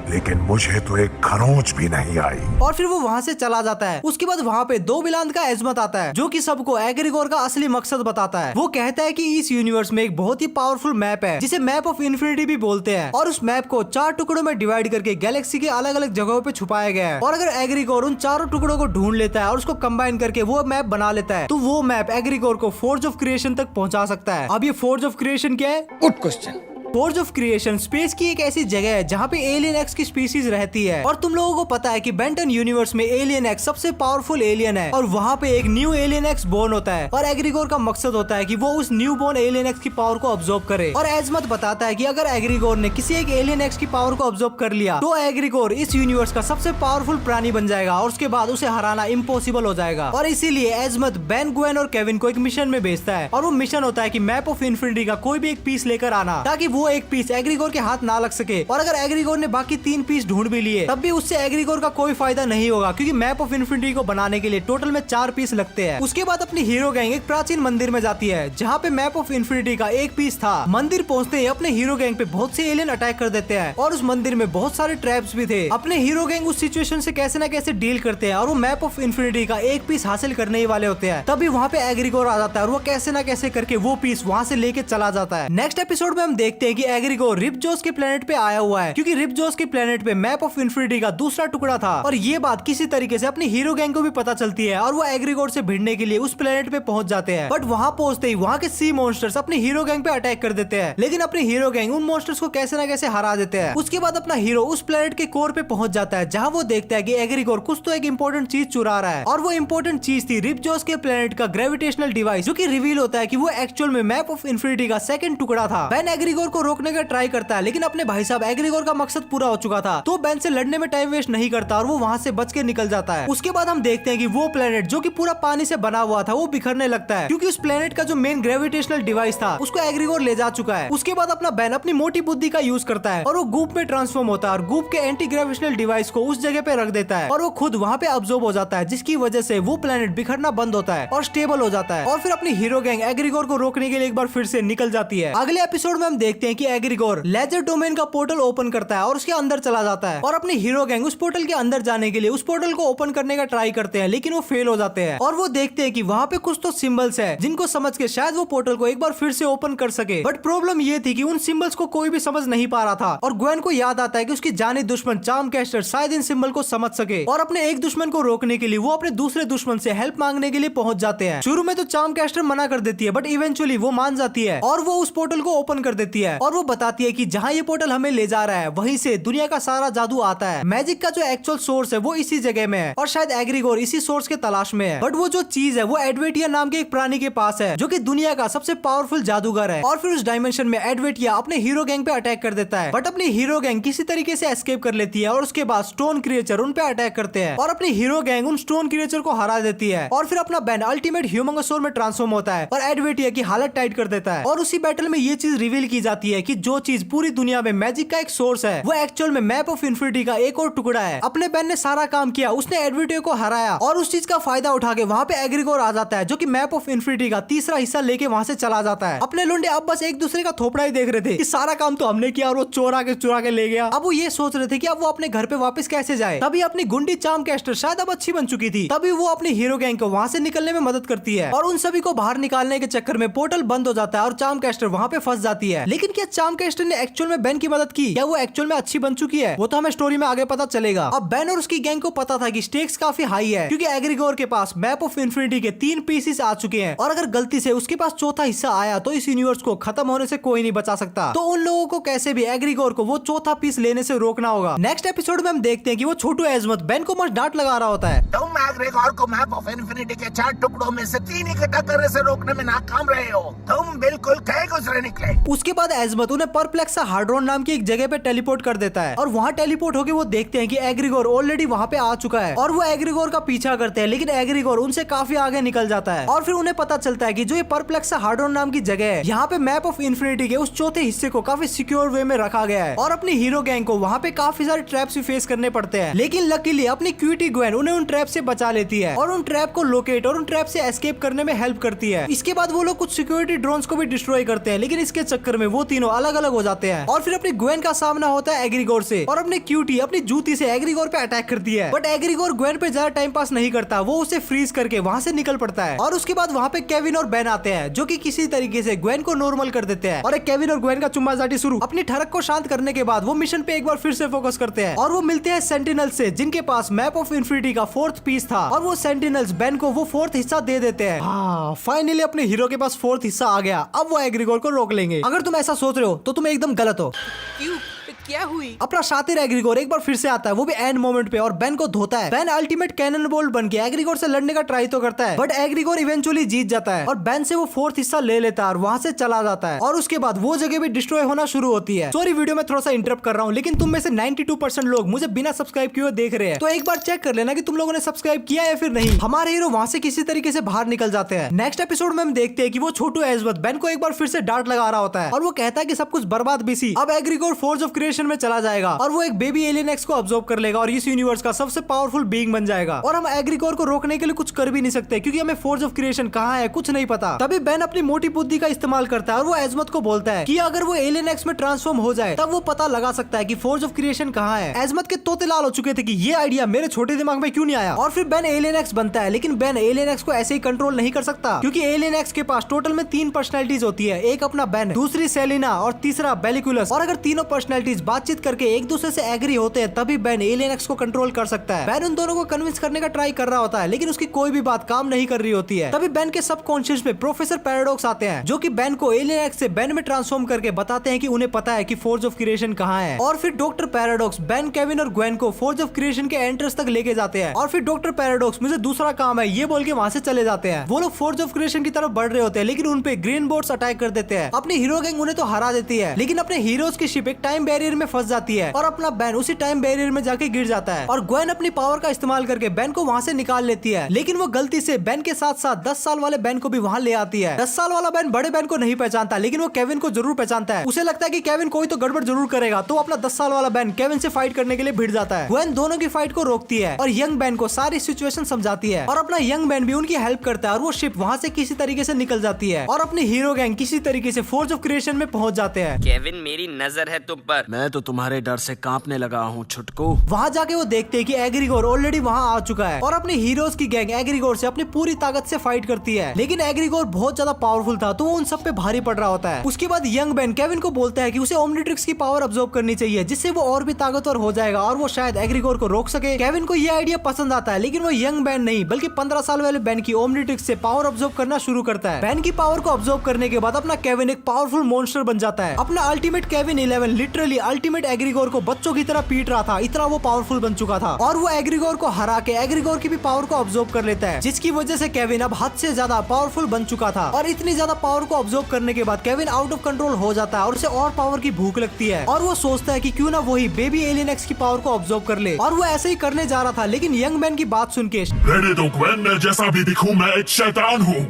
लेकिन मुझे तो एक खरोंच भी नहीं आई। और फिर वो वहाँ से चला जाता है। उसके बाद वहाँ पे 2 बिलांद का एजमत आता है जो कि सबको एग्रीगोर का असली मकसद बताता है। वो कहता है कि इस यूनिवर्स में एक बहुत ही पावरफुल मैप है जिसे मैप ऑफ इन्फिनिटी भी बोलते हैं और उस मैप को 4 टुकड़ों में डिवाइड करके गैलेक्सी के अलग अलग जगहों पे छुपाया गया है और अगर एग्रीगोर उन 4 टुकड़ों को ढूंढ लेता है और उसको कंबाइन करके वो मैप बना लेता है तो वो मैप एग्रीगोर को फोर्ज ऑफ क्रिएशन तक पहुंचा सकता है। अब ये फोर्ज ऑफ क्रिएशन क्या है? Good question. Forge of creation space की एक ऐसी जगह है जहाँ पे एलियन एक्स की स्पीसीज रहती है और तुम लोगों को पता है कि बेंटन यूनिवर्स में एलियन एक्स सबसे पावरफुल एलियन है और वहाँ पे एक न्यू एलियन एक्स बोर्न होता है और एग्रीगोर का मकसद होता है कि वो उस न्यू बोर्न एलियन एक्स की पावर को अब्सॉर्ब करे और एजमत बताता है कि अगर एग्रीगोर ने किसी एक एलियन एक्स की पावर को अब्सॉर्ब कर लिया तो एग्रीगोर इस यूनिवर्स का सबसे पावरफुल प्राणी बन जाएगा और उसके बाद उसे हराना इम्पॉसिबल हो जाएगा और इसीलिए एजमत बेन, ग्वेन और केविन को एक मिशन में भेजता है और वो मिशन होता है कि मैप ऑफ इन्फिनिटी का कोई भी एक पीस लेकर आना ताकि वो एक पीस एग्रीगोर के हाथ ना लग सके और अगर एग्रीगोर ने बाकी 3 पीस ढूंढ भी लिए तब भी उससे एग्रीगोर का कोई फायदा नहीं होगा क्योंकि मैप ऑफ इन्फिनिटी को बनाने के लिए टोटल में 4 पीस लगते हैं। उसके बाद अपनी हीरो गैंग एक प्राचीन मंदिर में जाती है जहाँ पे मैप ऑफ इन्फिनिटी का एक पीस था। मंदिर पहुँचते ही अपने हीरो गैंग पे बहुत से एलियन अटैक कर देते हैं और उस मंदिर में बहुत सारे ट्रैप्स भी थे। अपने हीरो गैंग उस सिचुएशन से कैसे न कैसे डील करते हैं और वो मैप ऑफ इन्फिनिटी का एक पीस हासिल करने ही वाले होते हैं। तभी वहाँ पे एग्रीगोर आ जाता है और वो कैसे न कैसे करके वो पीस वहाँ से लेके चला जाता है। नेक्स्ट एपिसोड में हम देखते हैं कि एग्रीगोर रिपजोस के प्लेनेट पे आया हुआ है क्योंकि रिपजोस के प्लेनेट पे मैप ऑफ इन्फिनिटी का दूसरा टुकड़ा था और ये बात किसी तरीके से अपनी हीरो गैंग को भी पता चलती है और वो एग्रीगोर से भिड़ने के लिए उस प्लेनेट पे पहुंच जाते हैं। बट वहां पहुंचते ही वहां के सी मॉन्स्टर्स अपनी हीरो गैंग पे अटैक कर देते हैं लेकिन अपनी हीरो गैंग उन मॉन्स्टर्स को कैसे न कैसे हरा देते हैं। उसके बाद अपना हीरो उस प्लेनेट के कोर पे पहुंच जाता है जहाँ वो देखता है कि एग्रीगोर कुछ तो एक इंपॉर्टेंट चीज चुरा रहा है और वो इंपॉर्टेंट चीज थी रिपजोस के प्लेनेट का ग्रेविटेशनल डिवाइस जो कि रिवील होता है कि वो एक्चुअल में मैप ऑफ इन्फिनिटी का सेकंड टुकड़ा था। बेन एग्रीगोर को रोकने का ट्राई करता है लेकिन अपने भाई साहब एग्रीगोर का मकसद पूरा हो चुका था तो बेन से लड़ने में टाइम वेस्ट नहीं करता और वो वहाँ से बच के निकल जाता है। उसके बाद हम देखते हैं कि वो प्लेनेट जो कि पूरा पानी से बना हुआ था वो बिखरने लगता है क्योंकि उस प्लेनेट का जो मेन ग्रेविटेशनल डिवाइस था उसको एग्रीगोर ले जा चुका है। उसके बाद अपना बेन अपनी मोटी बुद्धि का यूज करता है और वो गूप में ट्रांसफॉर्म होता है और गूप के एंटी ग्रेविटेशनल डिवाइस को उस जगह पे रख देता है और वो खुद वहाँ पे अब्सॉर्ब हो जाता है जिसकी वजह से वो प्लेनेट बिखरना बंद होता है और स्टेबल हो जाता है और फिर अपनी हीरो गैंग एग्रीगोर को रोकने के लिए एक बार फिर से निकल जाती है। अगले एपिसोड में हम देखते हैं कि एग्रीगोर लेजर डोमेन का पोर्टल ओपन करता है और उसके अंदर चला जाता है और अपनी हीरो गैंग उस पोर्टल के अंदर जाने के लिए उस पोर्टल को ओपन करने का ट्राई करते हैं लेकिन वो फेल हो जाते हैं और वो देखते हैं कि वहाँ पे कुछ तो सिंबल्स है जिनको समझ के शायद वो पोर्टल को एक बार फिर से ओपन कर सके। बट प्रॉब्लम ये थी कि उन सिंबल्स को कोई भी समझ नहीं पा रहा था और ग्वेन को याद आता है कि उसकी जानी दुश्मन चार्मकैस्टर शायद इन सिंबल को समझ सके और अपने एक दुश्मन को रोकने के लिए वो अपने दूसरे दुश्मन से हेल्प मांगने के लिए पहुंच जाते हैं। शुरू में तो चार्मकैस्टर मना कर देती है बट इवेंचुअली वो मान जाती है और वो उस पोर्टल को ओपन कर देती है और वो बताती है कि जहाँ ये पोर्टल हमें ले जा रहा है वहीं से दुनिया का सारा जादू आता है। मैजिक का जो एक्चुअल सोर्स है वो इसी जगह में है और शायद एग्रीगोर इसी सोर्स के तलाश में है। बट वो जो चीज है वो एडवेटिया नाम के एक प्राणी के पास है जो कि दुनिया का सबसे पावरफुल जादूगर है और फिर उस डायमेंशन में एडवेटिया अपने हीरो गैंग पे अटैक कर देता है बट अपनी हीरो गैंग किसी तरीके से एस्केप कर लेती है और उसके बाद स्टोन क्रिएचर उन पे अटैक करते हैं और अपनी हीरो गैंग उन स्टोन क्रिएचर को हरा देती है और फिर अपना बेन अल्टीमेट ह्यूमंगोसौर में ट्रांसफॉर्म होता है और एडवेटिया की हालत टाइट कर देता है और उसी बैटल में ये चीज रिवील की जाती जाती है कि जो चीज पूरी दुनिया में मैजिक का एक सोर्स है वो एक्चुअल में मैप ऑफ इन्फिनिटी का एक और टुकड़ा है। अपने बेन ने सारा काम किया, उसने एडवर्टियो को हराया और उस चीज का फायदा उठा के वहाँ पे एग्रीगोर आ जाता है जो कि मैप ऑफ इन्फिनिटी का तीसरा हिस्सा लेके वहाँ से चला जाता है। अपने लुंडे अब बस एक दूसरे का थोपड़ा ही देख रहे थे कि सारा काम तो हमने किया और वो चुरा के ले गया। अब वो ये सोच रहे थे कि अब वो अपने घर पे वापस कैसे जाए। तभी अपनी गुंडी चार्म कैस्टर शायद अब अच्छी बन चुकी थी। तभी वो अपनी हीरो गैंग को वहाँ से निकलने में मदद करती है और उन सभी को बाहर निकालने के चक्कर में पोर्टल बंद हो जाता है और चार्म कैस्टर वहाँ पे फंस जाती है। लेकिन क्या चार्म कैस्टर ने एक्चुअल में बेन की मदद की या वो एक्चुअल में अच्छी बन चुकी है वो तो हमें स्टोरी में आगे पता चलेगा। अब बेन और उसकी गैंग को पता था कि स्टेक्स काफी हाई है क्योंकि एग्रीगोर के पास मैप ऑफ इन्फिनिटी के 3 पीसेस आ चुके हैं और अगर गलती से उसके पास चौथा हिस्सा आया तो इस यूनिवर्स को खत्म होने से कोई नहीं बचा सकता। तो उन लोगों को कैसे भी एग्रीगोर को वो चौथा पीस लेने से रोकना होगा। नेक्स्ट एपिसोड में हम देखते हैं कि वो छोटू एजमत बेन को मस्त डांट लगा रहा होता है। तुम एग्रीगोर को मैप ऑफ इन्फिनिटी के 4 टुकड़ों में से 3 इकट्ठा करने से रोकने में नाकाम रहे हो। तुम बिल्कुल कहीं गुजरे निकले। उसके बाद एजमत उन्हें परप्लेक्स हार्ड्रोन नाम की एक जगह पे टेलीपोर्ट कर देता है और वहाँ टेलीपोर्ट होके वो देखते हैं कि एग्रीगोर ऑलरेडी वहाँ पे आ चुका है और वो एग्रीगोर का पीछा करते हैं। लेकिन एग्रीगोर उनसे काफी आगे निकल जाता है और फिर उन्हें पता चलता है कि जो ये परप्लेक्स हार्ड्रोन नाम की जगह है यहाँ पे मैप ऑफ इन्फिनिटी के उस चौथे हिस्से को काफी सिक्योर वे में रखा गया है और अपनी हीरो गैंग को वहाँ पे काफी सारे ट्रैप्स भी फेस करने पड़ते हैं। लेकिन लकीली अपनी क्यूटी ग्वेन उन्हें उन ट्रैप से बचा लेती है और उन ट्रैप को लोकेट और उन ट्रैप से एस्केप करने में हेल्प करती है। इसके बाद वो लोग कुछ सिक्योरिटी ड्रोन्स को भी डिस्ट्रॉय करते हैं लेकिन इसके चक्कर में वो तीनों अलग अलग हो जाते हैं और फिर अपनी ग्वेन का सामना होता है एग्रीगोर से और अपनी क्यूटी अपनी जूती से एग्रीगोर पे अटैक करती है। बट एग्रीगोर ग्वेन पे ज्यादा टाइम पास नहीं करता, वो उसे फ्रीज करके वहाँ से निकल पड़ता है और उसके बाद वहाँ पे केविन और बेन आते हैं जो कि किसी तरीके से ग्वेन को नॉर्मल कर देते हैं और केविन और ग्वेन का चुम्माजाटी शुरू। अपनी ठरक को शांत करने के बाद वो मिशन पे एक बार फिर से फोकस करते हैं और वो मिलते हैं सेंटिनल्स से जिनके पास मैप ऑफ इन्फिनिटी का 4th पीस था और वो सेंटिनल्स बेन को वो 4th हिस्सा दे देते हैं। हाँ, फाइनली अपने हीरो के पास 4th हिस्सा आ गया। अब वो एग्रीगोर को रोक लेंगे। अगर तुम ऐसा सोच रहे हो तो तुम एकदम गलत हो। क्यों? क्या हुई? अपना शातिर एग्रीगोर एक बार फिर से आता है, वो भी एंड मोमेंट पे, और बेन को धोता है। बेन अल्टीमेट कैनन बोल्ट बन के एग्रीगोर से लड़ने का ट्राई तो करता है बट एग्रीगोर इवेंचुअली जीत जाता है और बेन से वो 4th हिस्सा ले लेता है और वहां से चला जाता है और उसके बाद वो जगह भी डिस्ट्रॉय होना शुरू होती है। सॉरी वीडियो में थोड़ा सा इंटरप्ट कर रहा हूँ लेकिन तुम में से 92% लोग मुझे बिना सब्सक्राइब किए देख रहे हैं तो एक बार चेक कर लेना कि तुम लोगों ने सब्सक्राइब किया या फिर नहीं। हमारे हीरो वहां से किसी तरीके से बाहर निकल जाते हैं। नेक्स्ट एपिसोड में हम देखते हैं कि वो छोटू एजमत बेन को एक बार फिर से डांट लगा रहा होता है और वो कहता है कि सब कुछ बर्बाद बीसी, अब एग्रीगोर फोर्ज ऑफ क्रिएशन में चला जाएगा और वो एक बेबी एलियन एक्स को ऑब्जर्व कर लेगा और इस यूनिवर्स का सबसे पावरफुल बीइंग बन जाएगा और हम एग्रीगोर को रोकने के लिए कुछ कर भी नहीं सकते क्योंकि हमें फोर्ज ऑफ क्रिएशन कहाँ है कुछ नहीं पता। तभी बेन अपनी मोटी बुद्धि का इस्तेमाल करता है और वो एजमत को बोलता है कि अगर वो एलियन एक्स में ट्रांसफॉर्म हो जाए तब वो पता लगा सकता है कि फोर्ज ऑफ क्रिएशन कहाँ है। एजमत के तोते लाल हो चुके थे कि ये आइडिया मेरे छोटे दिमाग में क्यों नहीं आया और फिर बेन एलियन एक्स बनता है। लेकिन बेन एलियन एक्स को ऐसे ही कंट्रोल नहीं कर सकता क्योंकि एलियन एक्स के पास टोटल में 3 पर्सनैलिटीज होती है, एक अपना बेन, दूसरी सेलिना और तीसरा बेलिकुलस। और अगर तीनों पर्सनैलिटीज बातचीत करके एक दूसरे से एग्री होते हैं तभी बेन एलियन एक्स को कंट्रोल कर सकता है। बेन उन दोनों को कन्विंस करने का ट्राई कर रहा होता है लेकिन उसकी कोई भी बात काम नहीं कर रही होती है। तभी बेन के सबकॉन्शियस में प्रोफेसर पैराडॉक्स आते हैं जो कि बेन को एलियन एक्स से बेन में ट्रांसफॉर्म करके बताते हैं कि उन्हें पता है कि फोर्ज ऑफ क्रिएशन कहाँ है। और फिर डॉक्टर पैराडॉक्स बेन, केविन और ग्वेन को फोर्ज ऑफ क्रिएशन के एंट्रेंस तक लेके जाते हैं और फिर डॉक्टर पैराडॉक्स मुझे दूसरा काम है ये बोल के वहाँ से चले जाते हैं। वो लोग फोर्ज ऑफ क्रिएशन की तरफ बढ़ रहे होते हैं लेकिन उन पे ग्रीन बोर्ड्स अटैक कर देते हैं। अपनी हीरो गैंग उन्हें तो हरा देती है लेकिन अपने हीरोज की शिप एक टाइम बैरियर में फंस जाती है और अपना बेन उसी टाइम बैरियर में जाके गिर जाता है और ग्वेन अपनी पावर का इस्तेमाल करके बेन को वहाँ से निकाल लेती है। लेकिन वो गलती से बेन के साथ साथ 10 साल वाले बेन को भी वहाँ ले आती है। 10 साल वाला बेन बड़े बेन को नहीं पहचानता लेकिन वो केविन को जरूर पहचानता है। उसे लगता है कि केविन कोई तो गड़बड़ जरूर करेगा तो अपना 10 साल वाला बेन केविन से फाइट करने के लिए भिड़ जाता है। ग्वेन दोनों की फाइट को रोकती है और यंग बेन को सारी सिचुएशन समझाती है और अपना यंग बेन भी उनकी हेल्प करता है और वो शिप वहाँ से किसी तरीके से निकल जाती है और अपनी हीरो गैंग किसी तरीके से फोर्ज ऑफ क्रिएशन में पहुंच जाते हैं। केविन मेरी नजर है तुम पर। मैं तो तुम्हारे डर से कांपने लगा हूँ छुटकू। वहाँ जाके वो देखते हैं कि एग्रीगोर ऑलरेडी वहाँ आ चुका है और अपने हीरोज की गैंग एग्रीगोर से अपनी पूरी ताकत से फाइट करती है लेकिन एग्रीगोर बहुत ज्यादा पावरफुल था तो वो उन सब पे भारी पड़ रहा होता है। उसके बाद यंग बेन केविन को बोलता है कि उसे ओमनिट्रिक्स की पावर अब्सॉर्ब करनी चाहिए जिससे वो और भी ताकतवर हो जाएगा और वो शायद एग्रीगोर को रोक सके। केविन को ये आइडिया पसंद आता है लेकिन वो यंग बेन नहीं बल्कि 15 साल वाले बेन की ओमनिट्रिक्स से पावर अब्सॉर्ब करना शुरू करता है। बेन की पावर को अब्सॉर्ब करने के बाद अपना केविन एक पावरफुल मॉन्स्टर बन जाता है। अपना अल्टीमेट केविन 11 लिटरली अल्टीमेट एग्रीगोर को बच्चों की तरह पीट रहा था, इतना वो पावरफुल बन चुका था और वो एग्रीगोर को हरा के एग्रीगोर की भी पावर को अब्सॉर्ब कर लेता है जिसकी वजह से केविन अब हद से ज्यादा पावरफुल बन चुका था। और इतनी ज्यादा पावर को अब्सॉर्ब करने के बाद केविन आउट ऑफ कंट्रोल हो जाता है और उसे और पावर की भूख लगती है और वो सोचता है कि क्यों ना वही बेबी एलियन एक्स की पावर को अब्सॉर्ब कर ले और वो ऐसे ही करने जा रहा था लेकिन यंग मैन की बात सुन के रहने दो ग्वेन, मैं जैसा भी दिखूं मैं एक शैतान हूँ।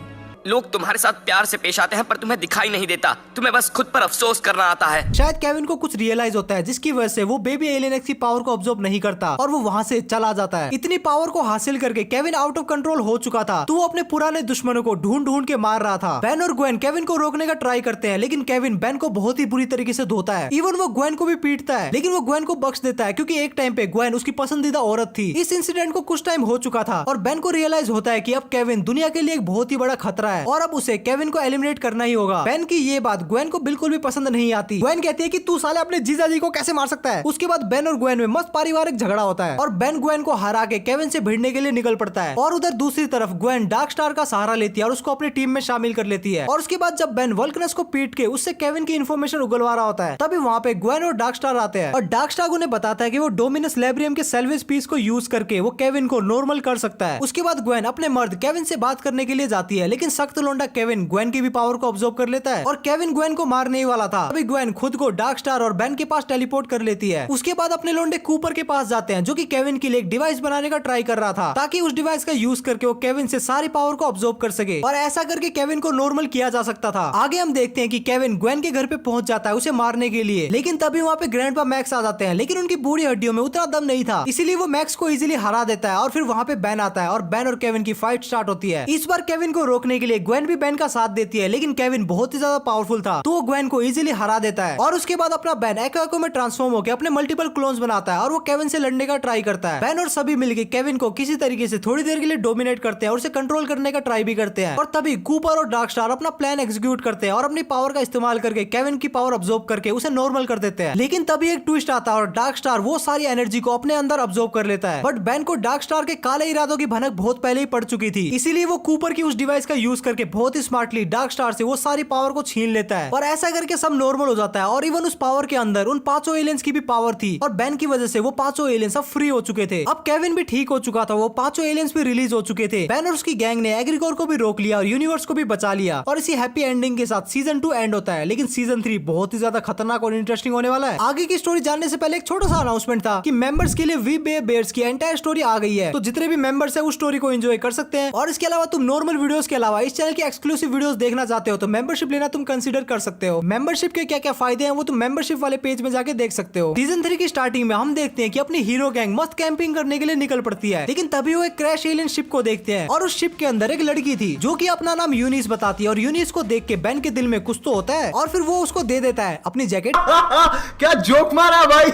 लोग तुम्हारे साथ प्यार से पेश आते हैं पर तुम्हें दिखाई नहीं देता। तुम्हें बस खुद पर अफसोस करना आता है। शायद केविन को कुछ रियलाइज होता है जिसकी वजह से वो बेबी एलियन एक्स की पावर को ऑब्जर्व नहीं करता और वो वहाँ से चला जाता है। इतनी पावर को हासिल करके केविन आउट ऑफ कंट्रोल हो चुका था तो वो अपने पुराने दुश्मनों को ढूंढ ढूंढ के मार रहा था। बेन और ग्वेन केविन को रोकने का ट्राई करते हैं लेकिन केविन बेन को बहुत ही बुरी तरीके से धोता है। इवन वो ग्वेन को भी पीटता है लेकिन वो ग्वेन को बख्श देता है क्योंकि एक टाइम पे ग्वेन उसकी पसंदीदा औरत थी। इस इंसिडेंट को कुछ टाइम हो चुका था और बेन को रियलाइज होता है कि अब केविन दुनिया के लिए एक बहुत ही बड़ा खतरा है और अब उसे केविन को एलिमिनेट करना ही होगा। बेन की ये बात ग्वेन को बिल्कुल भी पसंद नहीं आती। ग्वेन कहती है कि तू साले अपने जीजाजी को कैसे मार सकता है। उसके बाद बेन और ग्वेन में मस्त पारिवारिक झगड़ा होता है और बेन ग्वेन को हरा के केविन से भिड़ने के लिए निकल पड़ता है और उधर दूसरी तरफ ग्वेन डार्क स्टार का सहारा लेती है और उसको अपनी टीम में शामिल कर लेती है। और उसके बाद जब बेन वल्कनस को पीट के उससे केविन की इन्फॉर्मेशन उगलवा रहा होता है तभी वहाँ पे ग्वेन और डार्क स्टार आते हैं और डार्क स्टार उन्हें बताता है कि वो डोमिनस लैब्रियम के सेल्वेज पीस को यूज करके वो केविन को नॉर्मल कर सकता है। उसके बाद ग्वेन अपने मर्द केविन से बात करने के लिए जाती है लेकिन सख्त लोंडा केविन ग्वेन की भी पावर को ऑब्जर्व कर लेता है और केविन ग्वेन को मारने ही वाला था। अभी ग्वेन खुद को डार्क स्टार और बेन के पास टेलीपोर्ट कर लेती है। उसके बाद अपने लोंडे कूपर के पास जाते हैं जो कि केविन के लिए एक डिवाइस बनाने का ट्राई कर रहा था ताकि उस डिवाइस का यूज करके वो केविन से सारी पावर को ऑब्जर्व कर सके और ऐसा करके केविन को नॉर्मल किया जा सकता था। आगे हम देखते हैं कि केविन ग्वेन के घर पे पहुंच जाता है उसे मारने के लिए लेकिन तभी वहाँ पे ग्रैंडपा मैक्स आ जाते हैं लेकिन उनकी बूढ़ी हड्डियों में उतना दम नहीं था इसीलिए वो मैक्स को इजीली हरा देता है और फिर वहाँ पे बेन आता है और बेन और केविन की फाइट स्टार्ट होती है। इस बार केविन को रोकने के लिए ग्वेन भी बेन का साथ देती है लेकिन केविन बहुत ही ज्यादा पावरफुल था तो वो ग्वेन को इजीली हरा देता है और उसके बाद अपना बेन एक्वाको में ट्रांसफॉर्म होकर अपने मल्टीपल क्लोन्स बनाता है और वो केविन से लड़ने का ट्राई करता है। बेन और सभी मिलकर केविन को किसी तरीके से थोड़ी देर के लिए डोमिनेट करते हैं और उसे कंट्रोल करने का ट्राई भी करते हैं और तभी कूपर और डार्क स्टार अपना प्लान एग्जीक्यूट करते हैं और अपनी पावर का इस्तेमाल करके केविन की पावर ऑब्जर्व करके उसे नॉर्मल कर देते हैं। लेकिन तभी एक ट्विस्ट आता है और डार्क स्टार वो सारी एनर्जी को अपने अंदर ऑब्जर्व कर लेता है बट बेन को डार्क स्टार के काले इरादों की भनक बहुत पहले ही पड़ चुकी थी इसीलिए वो कूपर की उस डिवाइस का यूज करके बहुत ही स्मार्टली डार्क स्टार से वो सारी पावर को छीन लेता है और ऐसा करके सब नॉर्मल हो जाता है और इवन उस पावर के अंदर उन पांचों एलियंस की भी पावर थी और बेन की वजह से वो पांचों एलियंस अब फ्री हो चुके थे। अब केविन भी ठीक हो चुका था, वो पांचों एलियंस भी रिलीज हो चुके थे। बेन और उसकी गैंग ने एग्रीकोर को भी रोक लिया और यूनिवर्स को भी बचा लिया और इसी हैप्पी एंडिंग के साथ सीजन 2 एंड होता है। लेकिन सीजन 3 बहुत ही ज्यादा खतरनाक और इंटरेस्टिंग होने वाला है। आगे की स्टोरी जानने से पहले एक छोटा सा अनाउंसमेंट था कि मेंबर्स के लिए वी बेयर्स की एंटायर स्टोरी आ गई है, तो जितने भी मेंबर्स है उस स्टोरी को एंजॉय कर सकते हैं। और इसके अलावा तुम नॉर्मल वीडियोस के अलावा इस चैनल की एक्सक्लूसिव वीडियोस देखना चाहते हो तो मेंबरशिप लेना तुम कंसीडर कर सकते हो। मेंबरशिप के क्या क्या फायदे हैं वो तुम मेंबरशिप वाले पेज में जाके देख सकते हो। सीजन 3 की स्टार्टिंग में हम देखते हैं कि अपनी हीरो गैंग मस्त कैंपिंग करने के लिए निकल पड़ती है, लेकिन तभी वो एक क्रैश एलियन शिप को देखते हैं और उस शिप के अंदर एक लड़की थी जो कि अपना नाम यूनिस बताती है और यूनिस को देख के बेन के दिल में कुछ तो होता है और फिर वो उसको दे देता है अपनी जैकेट। क्या जोक मारा भाई।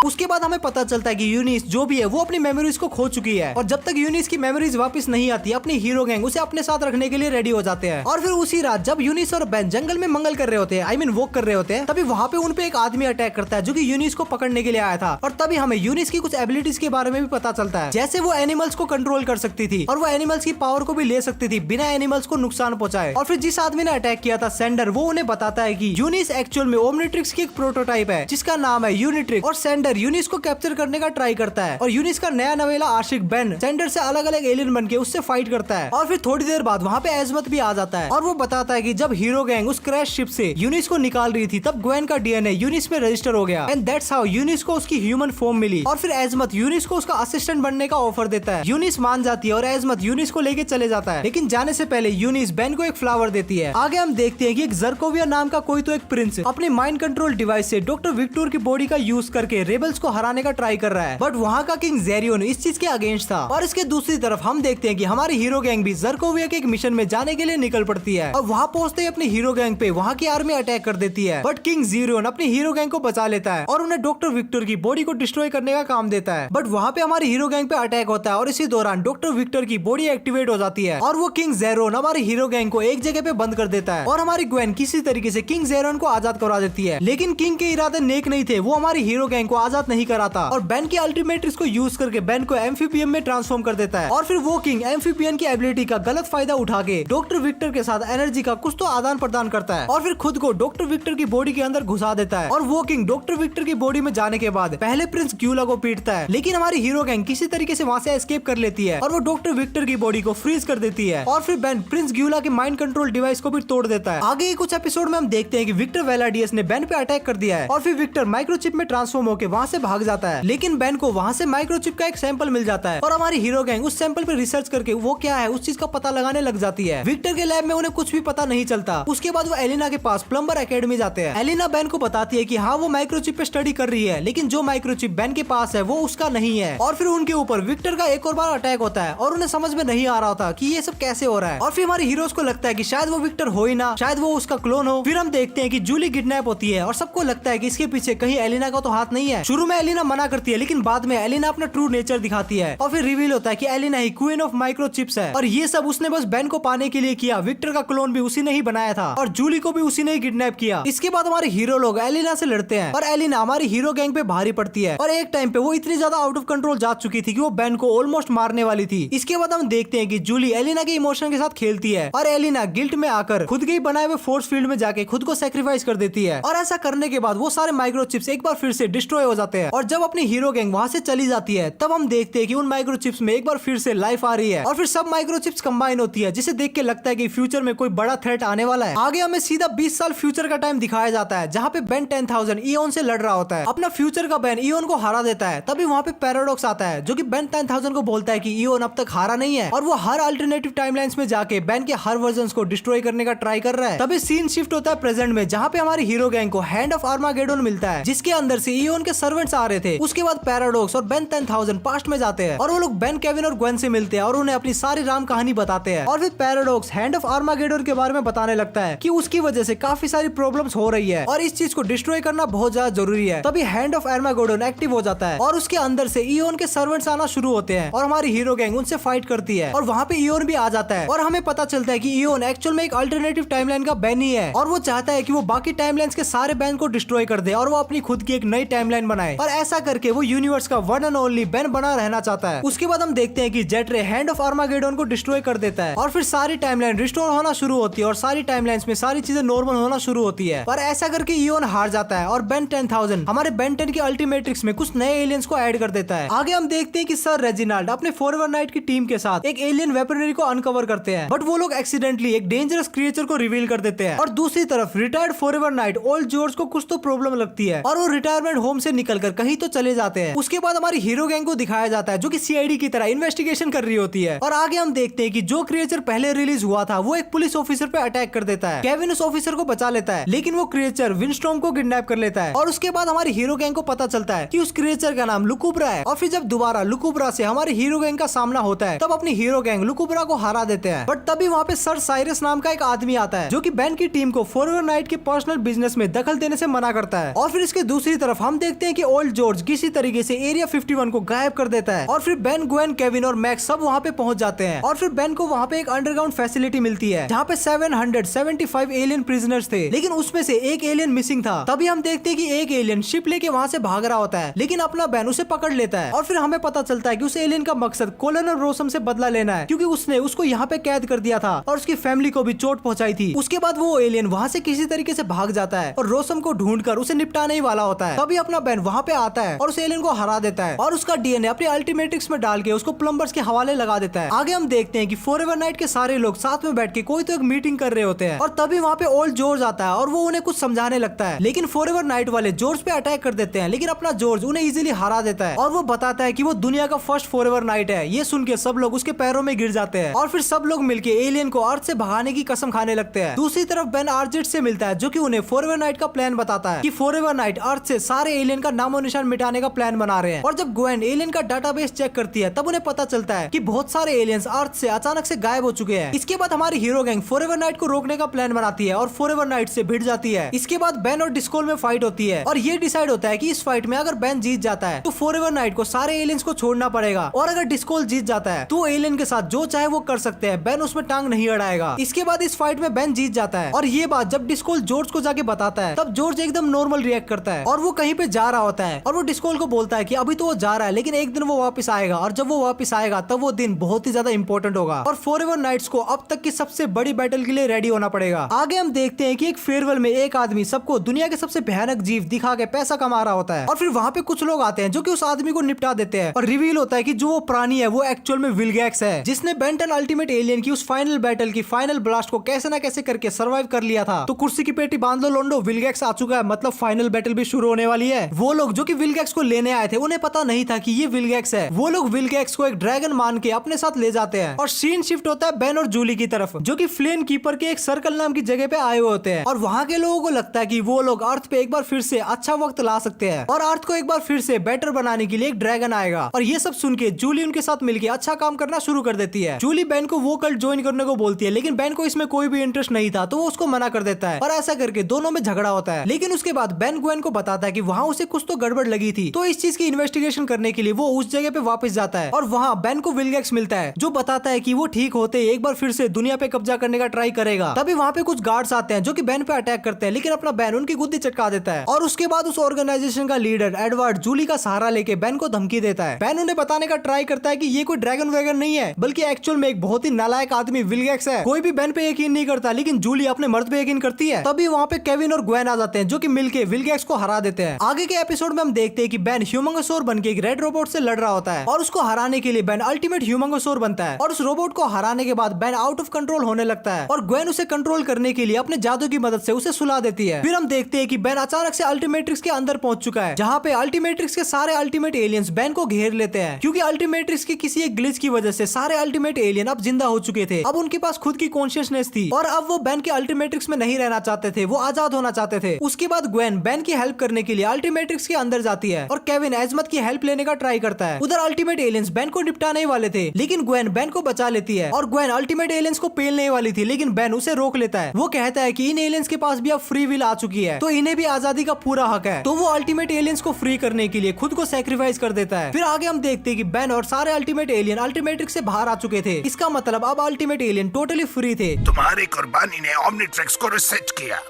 उसके बाद हमें पता चलता है कि यूनिस जो भी है वो अपनी मेमोरीज को खो चुकी है और जब तक यूनिस की मेमोरीज वापस नहीं आती अपनी हीरो गैंग उसे अपने साथ रखने के लिए रेडी हो जाते हैं। और फिर उसी रात जब यूनिस और बेन जंगल में मंगल कर रहे होते हैं, आई मीन वॉक कर रहे होते हैं, तभी वहाँ पे उन पे एक आदमी अटैक करता है जो कि यूनिस को पकड़ने के लिए आया था। और तभी हमें यूनिस की कुछ एबिलिटीज के बारे में भी पता चलता है, जैसे वो एनिमल्स को कंट्रोल कर सकती थी और वो एनिमल्स की पावर को भी ले सकती थी बिना एनिमल्स को नुकसान पहुंचाए। और फिर जिस आदमी ने अटैक किया था सेंडर, वो उन्हें बताता है कि यूनिस एक्चुअल में ओमनिट्रिक्स की एक प्रोटोटाइप है जिसका नाम है यूनिट्रिक्स और सेंडर यूनिस को कैप्चर करने का ट्राई करता है। और यूनिस का नया नवेला आशिक बेन सेंडर से अलग अलग एलियन बनके उससे फाइट करता है। और फिर थोड़ी देर बाद वहाँ पे एजमत भी आ जाता है और वो बताता है कि जब हीरो गैंग उस क्रैश शिप से यूनिस को निकाल रही थी तब ग्वेन का डीएनए यूनिस में रजिस्टर हो गया एंड दैट्स हाउ यूनिस को उसकी ह्यूमन फॉर्म मिली। और फिर एजमत यूनिस को उसका असिस्टेंट बनने का ऑफर देता है। यूनिस मान जाती है और एजमत यूनिस को लेके चले जाता है, लेकिन जाने से पहले यूनिस बेन को एक फ्लावर देती है। आगे हम देखते हैं कि एक जर्कोविया नाम का कोई तो एक प्रिंस अपने माइंड कंट्रोल डिवाइस से डॉक्टर विक्टोर की बॉडी का यूज करके रेबल्स को हराने का ट्राई कर रहा है, बट वहाँ का किंग जेरियन इस चीज के अगेंस्ट था। और इसके दूसरी तरफ हम देखते हैं कि हमारी हीरो गैंग भी जर्कोविया के एक मिशन में जाने के लिए निकल पड़ती है और वहाँ पहुंचते ही अपनी हीरो गैंग पे वहाँ की आर्मी अटैक कर देती है, बट किंग जेरियन अपनी हीरो गैंग को बचा लेता है और उन्हें डॉक्टर विक्टर की बॉडी को डिस्ट्रॉय करने का काम देता है। बट वहाँ पे हमारी हीरो गैंग पे अटैक होता है और इसी दौरान डॉक्टर विक्टर की बॉडी एक्टिवेट हो जाती है और वो किंग जेरोन हमारी हीरो गैंग को एक जगह पे बंद कर देता है और हमारी ग्वेन किसी तरीके से किंग जेरोन को आजाद करवा देती है। लेकिन किंग के इरादे नेक नहीं थे, वो हमारी हीरो गैंग को आजाद नहीं कराता और बेन की अल्टीमेट्रिक्स को यूज करके बेन को एम्फीबियन में ट्रांसफॉर्म कर देता है। और फिर वो किंग एम्फीबियन की एबिलिटी का गलत फायदा उठा के डॉक्टर विक्टर के साथ एनर्जी का कुछ तो आदान प्रदान करता है और फिर खुद को डॉक्टर विक्टर की बॉडी के अंदर घुसा देता है। और वो किंग डॉक्टर विक्टर की बॉडी में जाने के बाद पहले प्रिंस ग्यूला को पीटता है, लेकिन हमारी हीरो गैंग किसी तरीके से वहाँ से एस्केप कर लेती है और वो डॉक्टर विक्टर की बॉडी को फ्रीज कर देती है। और फिर बेन प्रिंस ग्यूला के माइंड कंट्रोल डिवाइस को भी तोड़ देता है। आगे कुछ एपिसोड में हम देखते हैं कि विक्टर वेलाडियस ने बेन पे अटैक कर दिया है और फिर विक्टर माइक्रोचिप में ट्रांसफॉर्म होकर वहाँ से भाग जाता है, लेकिन बेन को वहाँ से माइक्रोचिप का एक सैंपल मिल जाता है और हमारी हीरो गैंग उस सैंपल पे रिसर्च करके वो क्या है उस चीज का पता लगाने लग जाती है। विक्टर के लैब में उन्हें कुछ भी पता नहीं चलता। उसके बाद वो एलिना के पास प्लम्बर एकेडमी जाते हैं। एलिना बेन को बताती है कि हाँ वो माइक्रोचिप पे स्टडी कर रही है, लेकिन जो माइक्रोचिप बेन के पास है वो उसका नहीं है। और फिर उनके ऊपर विक्टर का एक और बार अटैक होता है और उन्हें समझ में नहीं आ रहा होता कि ये सब कैसे हो रहा है। और फिर हमारे हीरोज को लगता है कि शायद वो विक्टर हो ही ना, शायद वो उसका क्लोन हो। फिर हम देखते हैं कि जूली किडनैप होती है और सबको लगता है कि इसके पीछे कहीं एलिना का तो हाथ नहीं है। शुरू में एलिना मना करती है, लेकिन बाद में एलिना अपना ट्रू नेचर दिखाती है और फिर रिवील होता है कि एलिना ही क्वीन ऑफ माइक्रोचिप्स है और ये सब उसने बस बेन को पाने के लिए किया। विक्टर का क्लोन भी उसी ने ही बनाया था और जूली को भी उसी ने ही किडनैप किया। इसके बाद हमारे हीरो लोग एलिना से लड़ते हैं और एलिना हमारी हीरो गैंग पे भारी पड़ती है और एक टाइम पे वो इतनी ज्यादा आउट ऑफ कंट्रोल जा चुकी थी कि वो बेन को ऑलमोस्ट मारने वाली थी। इसके बाद हम देखते हैं कि जूली एलिना के इमोशन के साथ खेलती है और एलिना गिल्ट में आकर खुद के ही बनाए हुए फोर्स फील्ड में जाके खुद को सेक्रीफाइस कर देती है और ऐसा करने के बाद वो सारे माइक्रोचिप्स एक बार फिर से डिस्ट्रॉय हो जाते हैं। और जब अपनी हीरो गैंग वहां से चली जाती है तब हम देखते हैं कि उन माइक्रोचिप्स में एक बार फिर से लाइफ आ रही है और फिर सब माइक्रोचिप्स कंबाइन होती है, जिसे देख के लगता है कि फ्यूचर में कोई बड़ा थ्रेट आने वाला है। आगे हमें सीधा 20 साल फ्यूचर का टाइम दिखाया जाता है जहाँ पे बेन 10,000 इयोन से लड़ रहा होता है। अपना फ्यूचर का बेन इयोन को हरा देता है। तभी वहाँ पे पैराडॉक्स आता है जो कि बेन 10,000 को बोलता है कि इयोन अब तक हारा नहीं है और वो हर अल्टरनेटिव टाइमलाइंस में जाके बेन के हर वर्जन्स को डिस्ट्रॉय करने का ट्राई कर रहा है। तभी सीन शिफ्ट होता है प्रेजेंट में, जहाँ पे हमारी हीरो गैंग को हैंड ऑफ आर्मागेडोन मिलता है जिसके अंदर से इयोन के सर्वेंट्स आ रहे थे। उसके बाद पैराडॉक्स और बेन 10,000 पास्ट में जाते हैं और वो लोग बेन, केविन और ग्वेन से मिलते हैं और उन्हें अपनी सारी राम कहानी बताते हैं। और फिर पैराडॉक्स हैंड ऑफ आर्मागेडोन के बारे में बताने लगता है कि उसकी वजह से काफी सारी प्रॉब्लम्स हो रही है और इस चीज को डिस्ट्रॉय करना बहुत ज्यादा जरूरी है। तभी हैंड ऑफ आर्मागेडोन एक्टिव हो जाता है और उसके अंदर से इयोन के सर्वेंट्स आना शुरू होते हैं और हमारी हीरो गैंग उनसे फाइट करती है और वहाँ पे इयोन भी आ जाता है और हमें पता चलता है कि इयोन एक्चुअल में एक अल्टरनेटिव टाइमलाइन का बेन ही है और वो चाहता है कि वो बाकी टाइमलाइंस के सारे बेन को डिस्ट्रॉय कर दे और वो अपनी खुद की एक नई टाइमलाइन बनाए और ऐसा करके वो यूनिवर्स का वन एंड ओनली बेन बना रहना चाहता है। उसके बाद हम देखते हैं कि जेट रे हैंड ऑफ आर्मागेडोन को डिस्ट्रॉय कर देता है और फिर सारी टाइमलाइन रिस्टोर होना शुरू होती है और सारी टाइमलाइंस में सारी चीजें नॉर्मल होना शुरू होती है और ऐसा करके इयोन हार जाता है और बेन 10,000 हमारे बेन 10 की अल्टीमेट्रिक्स में कुछ नए एलियंस को ऐड कर देता है। आगे हम देखते हैं कि सर रेजिनाल्ड अपने फॉरएवर नाइट की टीम के साथ एक एलियन वेपनरी को अनकवर करते हैं, बट वो लोग एक्सीडेंटली एक डेंजरस क्रिएचर को रिवील कर देते हैं। और दूसरी तरफ retired forever night old George को कुछ तो प्रॉब्लम लगती है और वो रिटायरमेंट होम से निकलकर कहीं तो चले जाते हैं। उसके बाद हमारी हीरो गैंग को दिखाया जाता है जो कि सीआईडी की तरह इन्वेस्टिगेशन कर रही होती है और आगे हम देखते हैं कि जो क्रिएचर पहले रिलीज हुआ था वो एक पुलिस ऑफिसर पे अटैक कर देता है। केविन उस ऑफिसर को बचा लेता है, लेकिन वो क्रिएचर विंडस्टॉर्म को किडनैप कर लेता है और उसके बाद हमारी हीरो गैंग को पता चलता है कि उस क्रिएचर का नाम लुकुब्रा है। और फिर जब दोबारा लुकुब्रा से हमारी हीरो गैंग का सामना होता है तब अपनी हीरो गैंग लुकुब्रा को हरा देते हैं। बट तभी वहाँ पे सर साइरस नाम का एक आदमी आता है जो कि बेन की टीम को फॉरएवर नाइट के पर्सनल बिजनेस में दखल देने से मना करता है। और फिर इसके दूसरी तरफ हम देखते हैं कि ओल्ड जॉर्ज किसी तरीके से एरिया 51 को गायब कर देता है और फिर बेन, ग्वेन, केविन और मैक्स सब वहाँ पे पहुंच जाते हैं और फिर बेन को वहाँ पे एक अंडरग्राउंड फैसिलिटी मिलती है जहाँ पे 775 एलियन प्रिजनर्स थे, लेकिन उसमें से एक एलियन मिसिंग था। तभी हम देखते हैं कि एक एलियन शिप लेके वहाँ से भाग रहा होता है, लेकिन अपना बेन उसे पकड़ लेता है और फिर हमें पता चलता है कि उस एलियन का मकसद कोलोनल रोसम से बदला लेना है क्योंकि उसने उसको यहाँ पे कैद कर दिया था और उसकी फैमिली को भी चोट पहुंचाई थी। उसके बाद वो एलियन वहाँ से किसी तरीके से भाग जाता है और रोसम को ढूंढकर उसे निपटाने ही वाला होता है। तभी अपना बेन वहाँ पे आता है और उस एलियन को हरा देता है और उसका डीएनए अपनी अल्टीमेट्रिक्स में डाल के उसको प्लम्बर्स के हवाले लगा देता है। आगे हम देखते हैं कि फॉरएवर नाइट के सारे लोग साथ में बैठ के कोई तो एक मीटिंग कर रहे होते हैं और तभी वहाँ पे ओल्ड जॉर्ज आता है और वो उन्हें कुछ समझाने लगता है, लेकिन फॉरएवर नाइट वाले जॉर्ज पे अटैक कर देते हैं, लेकिन अपना जॉर्ज उन्हें इजीली हरा देता है और वो बताता है कि वो दुनिया का फर्स्ट फॉरएवर नाइट है। ये सुन के सब लोग उसके पैरों में गिर जाते हैं और फिर सब लोग मिलके एलियन को अर्थ से भगाने की कसम खाने लगते हैं। दूसरी तरफ बेन आर्जेट से मिलता है जो कि उन्हें फॉरएवर नाइट का प्लान बताता है कि फॉरएवर नाइट अर्थ से सारे एलियन का नामो निशान मिटाने का प्लान बना रहे हैं। और जब ग्वेन एलियन का डाटाबेस चेक करती है तब उन्हें पता चलता है कि बहुत सारे एलियंस अर्थ से अचानक से गायब हो चुके हैं। इसके बाद हमारी हीरो गैंग फॉरएवर नाइट को रोकने का प्लान बनाती है और फॉरएवर नाइट से भिड़ जाती है। इसके बाद बेन और डिस्कोल में फाइट होती है और ये डिसाइड होता है कि इस फाइट में अगर बेन जीत जाता है तो फॉरएवर नाइट को सारे एलियंस को छोड़ना पड़ेगा और अगर डिस्कोल जीत जाता है तो एलियन के साथ जो चाहे वो कर सकते हैं, बेन उसमें टांग नहीं अड़ाएगा। इसके बाद इस फाइट में बेन जीत जाता है और ये बात जब डिस्कोल जॉर्ज को जाके बताता है तब जॉर्ज एकदम नॉर्मल रिएक्ट करता है और वो कहीं पे जा रहा होता है और वो डिस्कोल को बोलता है कि अभी तो वो जा रहा है लेकिन एक दिन वो वापस आएगा और जब वो वापस आएगा तब वो दिन बहुत ही ज्यादा इंपॉर्टेंट होगा और फॉरएवर नाइट्स को अब तक की सबसे बड़ी बैटल के लिए रेडी होना पड़ेगा। आगे हम देखते हैं कि एक फेयरवेल में एक आदमी सबको दुनिया के सबसे भयानक जीव दिखा के पैसा कमा रहा होता है और फिर वहाँ पे कुछ लोग आते हैं जो कि उस आदमी को निपटा देते हैं और रिवील होता है कि जो वो प्राणी है वो एक्चुअल में विलगैक्स है जिसने बेन 10 अल्टीमेट एलियन की उस फाइनल बैटल की फाइनल ब्लास्ट को कैसे ना कैसे करके सर्वाइव कर लिया था। तो कुर्सी की पेटी बांध लो लोंडो, विलगैक्स आ चुका है, मतलब फाइनल बैटल भी शुरू होने वाली है। वो लोग जो कि विलगैक्स को लेने आए थे उन्हें पता नहीं था कि ये विलगैक्स है। वो लोग विलगैक्स को एक ड्रैगन मान के अपने साथ ले जाते हैं और सीन शिफ्ट होता है बेन और जूली की तरफ, जो कि फ्लेन कीपर के एक सर्कल नाम की जगह पे आए हुए होते हैं। और वहाँ के लोगों को लगता है कि वो लोग अर्थ पे एक बार फिर से अच्छा वक्त ला सकते हैं और अर्थ को एक बार फिर से बेटर बनाने के लिए एक ड्रैगन आएगा। और ये सब सुन के जूली उनके साथ मिलकर अच्छा काम करना शुरू कर देती है। जूली बेन को वो कल्ट ज्वाइन करने को बोलती है, लेकिन बेन को इसमें कोई भी इंटरेस्ट नहीं था तो वो उसको मना कर देता है और ऐसा करके दोनों में झगड़ा होता है। लेकिन उसके बाद बेन ग्वेन को बताता है कि वहाँ उसे कुछ तो गड़बड़ लगी थी, तो इस चीज की इन्वेस्टिगेशन करने के लिए वो उस जगह पे वापस जाता है और वहाँ बेन को विलगैक्स मिलता है जो बताता है कि वो ठीक होते ही एक बार फिर से दुनिया पे कब्जा करने का ट्राई करेगा। तभी वहाँ पे कुछ गार्ड्स आते हैं जो कि बेन पे अटैक करते हैं, लेकिन अपना बेन उनकी गुद्दी चटका देता है। और उसके बाद उस ऑर्गेनाइजेशन का लीडर एडवर्ड जूली का सहारा लेके बेन को धमकी देता है। बेन उन्हें बताने का ट्राई करता है कि ये कोई ड्रैगन वैगन नहीं है, बल्कि एक्चुअल में एक बहुत ही नालायक आदमी विलगैक्स है। कोई भी बेन पे यकीन नहीं करता, लेकिन जूली अपने मर्द पे यकीन करती है। तभी वहाँ पे केविन और ग्वेन आ जाते हैं जो कि मिलके विलगैक्स को हरा देते हैं। आगे के एपिसोड में हम देखते हैं कि बेन ह्यूमंगोसौर बनके एक रेड रोबोट से लड़ रहा होता है और उसको हराने के लिए बेन अल्टीमेट ह्यूमंगोसौर बनता है। और उस रोबोट को हराने के बाद बेन आउट ऑफ कंट्रोल होने लगता है और ग्वेन उसे कंट्रोल करने के लिए अपने जादू की मदद से उसे सुला देती है। फिर हम देखते हैं कि बेन अचानक से अल्टीमेट्रिक्स के अंदर पहुंच चुका है, जहाँ पे अल्टीमेट्रिक्स के सारे अल्टीमेट एलियंस बेन को घेर लेते हैं, क्योंकि अल्टीमेट्रिक्स की किसी एक ग्लिच की वजह से सारे अल्टीमेट एलियन अब जिंदा हो चुके थे। अब उनके पास खुद की कॉन्शियसनेस थी और अब वो बेन के अल्टीमेट्रिक्स में नहीं रहना चाहते थे, वो आजाद होना चाहते थे। उसके बाद ग्वेन बेन की हेल्प करने के लिए अल्टीमेट्रिक्स के अंदर जाती है और केविन एजमत की हेल्प लेने का ट्राई करता है। उधर अल्टीमेट एलियंस बेन को निपटाने ही वाले थे, लेकिन ग्वेन बेन को बचा लेती है और ग्वेन अल्टीमेट एलियंस को पेलने वाली थी, लेकिन बेन उसे रोक लेता है। वो कहता है कि इन एलियंस के पास भी अब फ्री विल आ चुकी है, तो इन्हें भी आजादी का पूरा हक है। तो वो अल्टीमेट एलियंस को फ्री करने के लिए खुद को सैक्रिफाइस कर देता है। फिर आगे हम देखते हैं कि बेन और सारे अल्टीमेट एलियन अल्टीमेट्रिक्स से बाहर आ चुके थे। इसका मतलब अब अल्टीमेट एलियन टोटली फ्री थे। तुम्हारी कुर्बानी ने ओमनिट्रिक्स को रिसेट किया।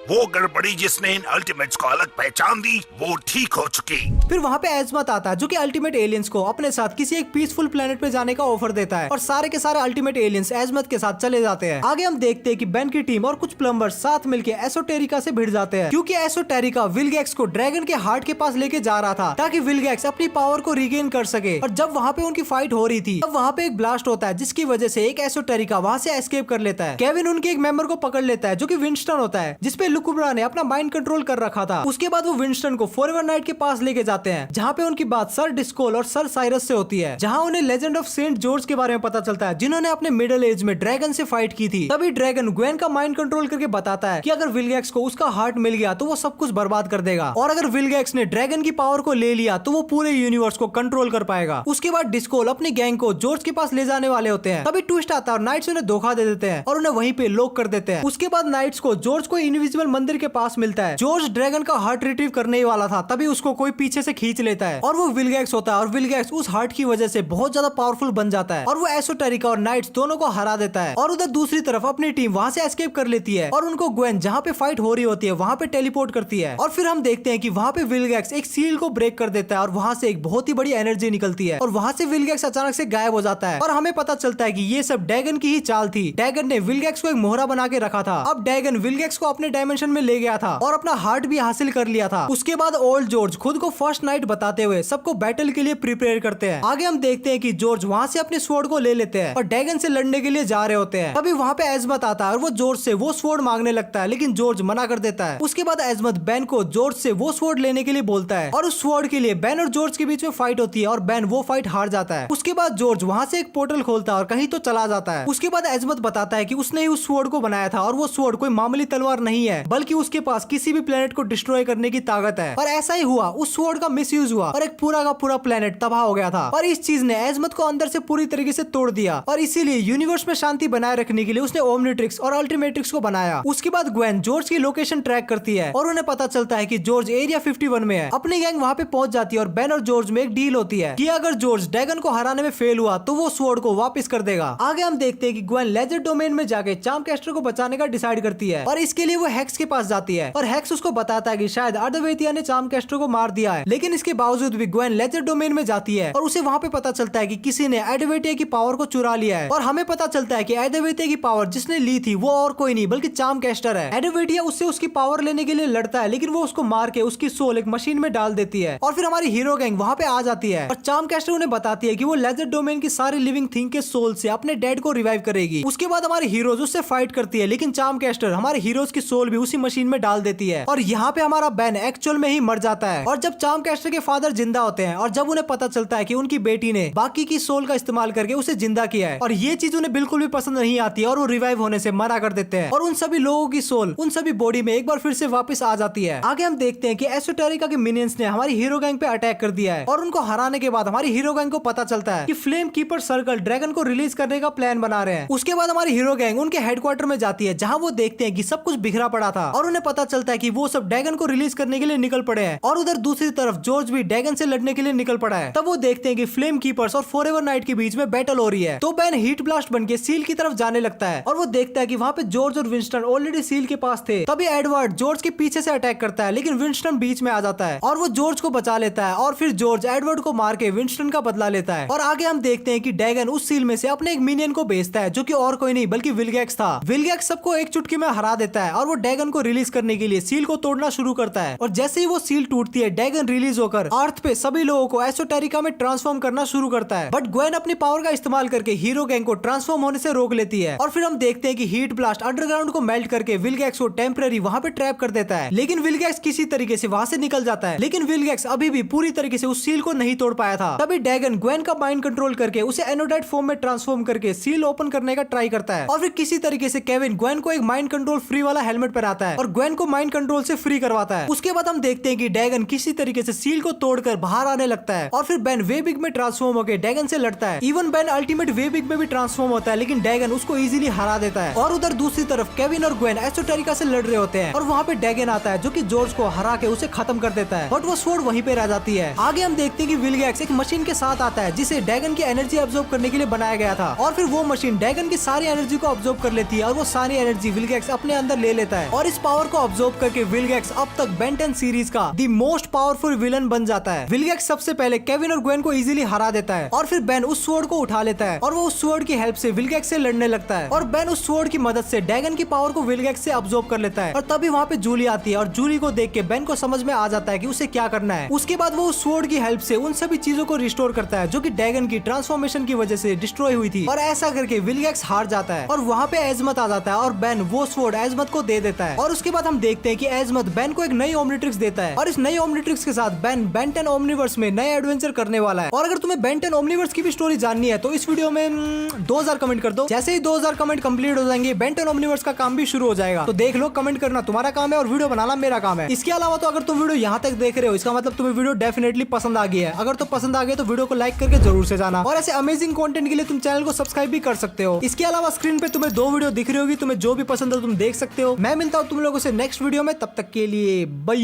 वो गड़बड़ी जिसने इन अल्टीमेट्स को अलग पहचान दी, वो ठीक हो चुकी। फिर वहाँ पे एजमत आता है जो कि अल्टीमेट एलियंस को अपने साथ किसी एक पीसफुल प्लेनेट पे जाने का ऑफर देता है और सारे के सारे अल्टीमेट एलियंस एजमत के साथ चले जाते हैं। आगे हम देखते हैं कि बेन की टीम और कुछ प्लम्बर्स साथ मिलके एसोटेरिका से भिड़ जाते हैं, क्योंकि एसोटेरिका विलगैक्स को ड्रैगन के हार्ट के पास लेके जा रहा था ताकि विलगैक्स अपनी पावर को रिगेन कर सके। और जब वहाँ पे उनकी फाइट हो रही थी तब वहाँ पे एक ब्लास्ट होता है, जिसकी वजह से एक एसोटेरिका वहाँ से एस्केप कर लेता है। केविन उनके एक मेंबर को पकड़ लेता है जो कि विंस्टन होता है, जिसपे लुकुब्रा ने अपना माइंड कंट्रोल कर रखा था। उसके बाद वो विंस्टन को फॉरएवर नाइट के पास लेके जाते हैं, जहाँ पे उनकी बात सर डिस्कोल और सर साइरस से होती है, जहाँ उन्हें लेजेंड ऑफ सेंट जॉर्ज के बारे में पता चलता है, जिन्होंने अपने मिडिल एज में ड्रैगन से फाइट की थी। तभी ड्रैगन ग्वेन का माइंड कंट्रोल करके बताता है कि अगर विलगैक्स को उसका हार्ट मिल गया तो वो सब कुछ बर्बाद कर देगा, और अगर विलगैक्स ने ड्रैगन की पावर को ले लिया तो वो पूरे यूनिवर्स को कंट्रोल कर पाएगा। उसके बाद डिस्कोल अपनी गैंग को जॉर्ज के पास ले जाने वाले होते हैं। तभी ट्विस्ट आता है और नाइट्स उन्हें धोखा दे देते हैं और उन्हें वहीं पे लॉक कर देते हैं। उसके बाद नाइट्स को जॉर्ज को इनविजिबल मंदिर के पास मिलता है। जॉर्ज ड्रैगन का हार्ट रिट्रीव करने ही वाला था, तभी उसको कोई पीछे से खींच लेता है और वो विलगैक्स होता है, और विलगैक्स उस हार्ट की वजह से बहुत ज्यादा पावरफुल बन जाता है और वो एसोटेरिका और नाइट्स दोनों को हरा देता है। और उधर दूसरी तरफ अपनी टीम वहां से एस्केप कर लेती है और उनको ग्वेन जहाँ पे फाइट हो रही होती है वहां पे टेलीपोर्ट करती है। और फिर हम देखते हैं कि वहां पे विलगैक्स एक सील को ब्रेक कर देता है और वहां से एक बहुत ही बड़ी एनर्जी निकलती है और वहां से विलगैक्स अचानक से गायब हो जाता है और हमें पता चलता है कि ये सब ड्रैगन की ही चाल थी। ड्रैगन ने विलगैक्स को एक मोहरा बना के रखा था। अब ड्रैगन विलगैक्स को अपने डायमेंशन में ले गया था और अपना हार्ट भी हासिल कर लिया था। उसके बाद ओल्ड जॉर्ज खुद को फर्स्ट नाइट बताते हुए सबको बैटल के लिए प्रिपेयर करते हैं। आगे हम देखते हैं कि जॉर्ज वहां से अपने स्वॉर्ड को ले लेते हैं और ड्रैगन से लड़ने के लिए जा रहे होते हैं। तभी वहां पे एजमत आता है और वो जॉर्ज से वो स्वॉर्ड मांगने लगता है, लेकिन जॉर्ज मना कर देता है। उसके बाद एजमत बेन को जॉर्ज से वो स्वॉर्ड लेने के लिए बोलता है और उस स्वॉर्ड के लिए बेन और जॉर्ज के बीच में फाइट होती है और बेन वो फाइट हार जाता है। उसके बाद जॉर्ज वहां से एक पोर्टल खोलता है और कहीं तो चला जाता है। उसके बाद एजमत बताता है कि उसने ही उस स्वॉर्ड को बनाया था और वो स्वॉर्ड कोई मामूली तलवार नहीं है, बल्कि उसके पास किसी भी प्लेनेट को डिस्ट्रॉय करने की ताकत है। और ऐसा ही हुआ, उस स्वॉर्ड का मिसयूज हुआ और एक पूरा का पूरा प्लेनेट तबाह हो गया था और इस चीज ने एजमत को अंदर से पूरी तरीके से तोड़ दिया और इसीलिए यूनिवर्स में शांति बनाए रखने के लिए उसने ओमनिट्रिक्स और अल्टीमेट्रिक्स को बनाया। उसके बाद ग्वेन जॉर्ज की लोकेशन ट्रैक करती है और उन्हें पता चलता है कि जॉर्ज एरिया 51 में है। अपनी गैंग वहां पे पहुंच जाती है और बेन और जॉर्ज में एक डील होती है कि अगर जॉर्ज ड्रैगन को हराने में फेल हुआ तो वो स्वॉर्ड को वापस कर देगा। आगे हम देखते हैं कि ग्वेन लेजर डोमेन में जाके चार्मकैस्टर को बचाने का डिसाइड करती है और इसके लिए वो हेक्स के पास जाती है और हेक्स उसको बताता है कि शायद अर्धवेतिया ने चार्मकैस्टर को मार दिया है, लेकिन इसके बावजूद भी ग्वेन लेजर डोमेन में जाती है और उसे वहां पे पता चलता है कि किसी ने एडवेटिया की पावर को चुरा लिया है और हमें पता चलता है कि एडवेटिया की पावर जिसने ली थी वो और कोई नहीं बल्कि चार्मकैस्टर है। एडवेटिया उससे उसकी पावर लेने के लिए लड़ता है, लेकिन वो उसको मार के उसकी सोल एक मशीन में डाल देती है और फिर हमारी हीरो गैंग वहां पे आ जाती है और चार्मकैस्टर उन्हें बताती है कि वो लेजर डोमेन की सारी लिविंग थिंग के सोल से अपने डेड को रिवाइव करेगी। उसके बाद हमारी हीरोज उससे फाइट करती है, लेकिन चार्मकैस्टर हमारे हीरोज की सोल भी उसी मशीन में डाल देती है और यहाँ पे हमारा बेन एक्चुअल में ही मर जाता है। और जब चार्म कैस्टर के फादर जिंदा होते हैं और जब उन्हें पता चलता है कि उनकी बेटी ने बाकी की सोल का इस्तेमाल करके उसे जिंदा किया है और ये चीज उन्हें बिल्कुल भी पसंद नहीं आती है और वो रिवाइव होने से मना कर देते हैं और उन सभी लोगों की सोल उन सभी बॉडी में एक बार फिर से वापस आ जाती है। आगे हम देखते हैं कि एसोटेरिका के मिनियंस ने हमारी हीरो गैंग पे अटैक कर दिया है और उनको हराने के बाद हमारी हीरो गैंग को पता चलता है कि फ्लेम कीपर सर्कल ड्रैगन को रिलीज करने का प्लान बना रहे हैं। उसके बाद हमारी हीरो गैंग उनके हेडक्वार्टर में जाती है जहां वो देखते हैं कि सब कुछ बिखरा पड़ा था और उन्हें पता चलता है कि वो सब ड्रैगन को रिलीज करने के लिए निकल पड़े हैं और उधर दूसरी तरफ जॉर्ज भी ड्रैगन से लड़ने के लिए निकल पड़ा है। तब वो देखते हैं कि फ्लेम कीपर्स और फॉरएवर नाइट के बीच में बैटल हो रही है। तो बेन हीट ब्लास्ट बनके सील की तरफ जाने लगता है और वो देखता है कि वहां पे जॉर्ज और विंस्टन ऑलरेडी सील के पास थे। तभी एडवर्ड जॉर्ज के पीछे से अटैक करता है लेकिन विंस्टन बीच में आ जाता है और वो जॉर्ज को बचा लेता है और फिर जॉर्ज एडवर्ड को मार के विंस्टन का बदला लेता है। और आगे हम देखते हैं कि ड्रैगन उस सील में से अपने एक मिनियन को भेजता है जो कि और कोई नहीं बल्कि विलगैक्स था। विलगैक्स सबको एक चुटकी में हरा देता है और वो ड्रैगन को रिलीज करने के लिए सील को तोड़ना शुरू करता है और जैसे ही वो सील टूटती है ड्रैगन रिलीज होकर अर्थ पे सभी लोगों को एसोटेरिका में ट्रांसफॉर्म करना शुरू करता है। बट ग्वेन अपनी पावर का इस्तेमाल करके हीरो गैंग को ट्रांसफॉर्म होने से रोक लेती है और फिर हम देखते हैं कि हीट ब्लास्ट अंडरग्राउंड को मेल्ट करके विलगैक्स को टेम्पररी वहां पे ट्रैप कर देता है लेकिन विलगैक्स किसी तरीके से वहां से निकल जाता है। लेकिन विलगैक्स अभी भी पूरी तरीके से उस सील को नहीं तोड़ पाया था। तभी ड्रैगन ग्वेन का माइंड कंट्रोल करके उसे एनोडाइट फॉर्म में ट्रांसफॉर्म करके सील ओपन करने का ट्राई करता है और फिर किसी तरीके से केविन ग्वेन को एक माइंड कंट्रोल फ्री वाला हेलमेट पहनाता है और ग्वेन को माइंड कंट्रोल से फ्री करवाता है। उसके बाद हम देखते हैं कि ड्रैगन किसी तरीके से सील को तोड़कर बाहर आने लगता है और फिर बेन वे बिग में ट्रांसफॉर्म होकर ड्रैगन से लड़ता है। इवन बेन अल्टीमेट वे बिग में भी ट्रांसफॉर्म होता है लेकिन ड्रैगन उसको इजीली हरा देता है। और उधर दूसरी तरफ केविन और ग्वेन एसोटेरिका से लड़ रहे होते हैं और वहाँ पे ड्रैगन आता है जो कि जॉर्ज को हरा के उसे खत्म कर देता है बट वो स्वॉर्ड वहीं पे रह जाती है। आगे हम देखते हैं कि विलगैक्स एक मशीन के साथ आता है जिसे ड्रैगन की एनर्जी अब्सॉर्ब करने के लिए बनाया गया था और फिर वो मशीन ड्रैगन की सारी एनर्जी को अब्सॉर्ब कर लेती है और वो सारी एनर्जी विलगैक्स अपने अंदर ले लेता है और इस पावर को अब्सॉर्ब करके विलगैक्स अब तक बेन 10 सीरीज का द मोस्ट पावरफुल विलन बन जाता है। विलगैक्स सबसे पहले केविन और ग्वेन को इजीली हरा देता है और फिर बेन उस स्वॉर्ड को उठा लेता है और वो उस स्वॉर्ड की हेल्प से विलगैक्स से लड़ने लगता है और बेन उस स्वॉर्ड की मदद से ड्रैगन की पावर को विलगैक्स से अब्सॉर्ब कर लेता है। और तभी वहाँ पे जूली आती है और जूली को देख के बेन को समझ में आ जाता है कि उसे क्या करना है। उसके बाद वो उस स्वॉर्ड की हेल्प से उन सभी चीजों को रिस्टोर करता है जो कि ड्रैगन की ट्रांसफॉर्मेशन की वजह से डिस्ट्रॉय हुई थी और ऐसा करके विलगैक्स हार जाता है और वहाँ पे एजमत आ जाता है और बेन वो स्वॉर्ड एजमत को दे देता है। और उसके बाद हम देखते हैं कि एजमत बेन को एक नई ओमनिट्रिक्स देता है और इस नई ओमनिट्रिक्स के साथ बेन बेन 10 ओमनिवर्स में नए एडवेंचर करने वाला है। और अगर तुम्हें बेन 10 ओमनिवर्स की भी स्टोरी जाननी है तो इस वीडियो में 2000 कमेंट कर दो। जैसे ही 2000 कमेंट कंप्लीट हो जाएंगे बेन 10 ओमनिवर्स का काम भी शुरू हो जाएगा। तो देख लो, कमेंट करना तुम्हारा काम है और वीडियो बनाना मेरा काम है। इसके अलावा तो अगर तुम वीडियो यहाँ तक देख रहे हो इसका मतलब तुम्हें वीडियो डेफिनेटली पसंद आ गया है। अगर तो पसंद आ गया तो वीडियो को लाइक करके जरूर से जाना और ऐसे अमेजिंग कंटेंट के लिए तुम चैनल को सब्सक्राइब भी कर सकते हो। इसके अलावा स्क्रीन पे तुम्हें 2 वीडियो दिख रही होगी, तुम्हें जो भी पसंद हो तुम देख सकते हो। मैं मिलता हूँ तुम लोगों से नेक्स्ट वीडियो में, तब तक के लिए बाय।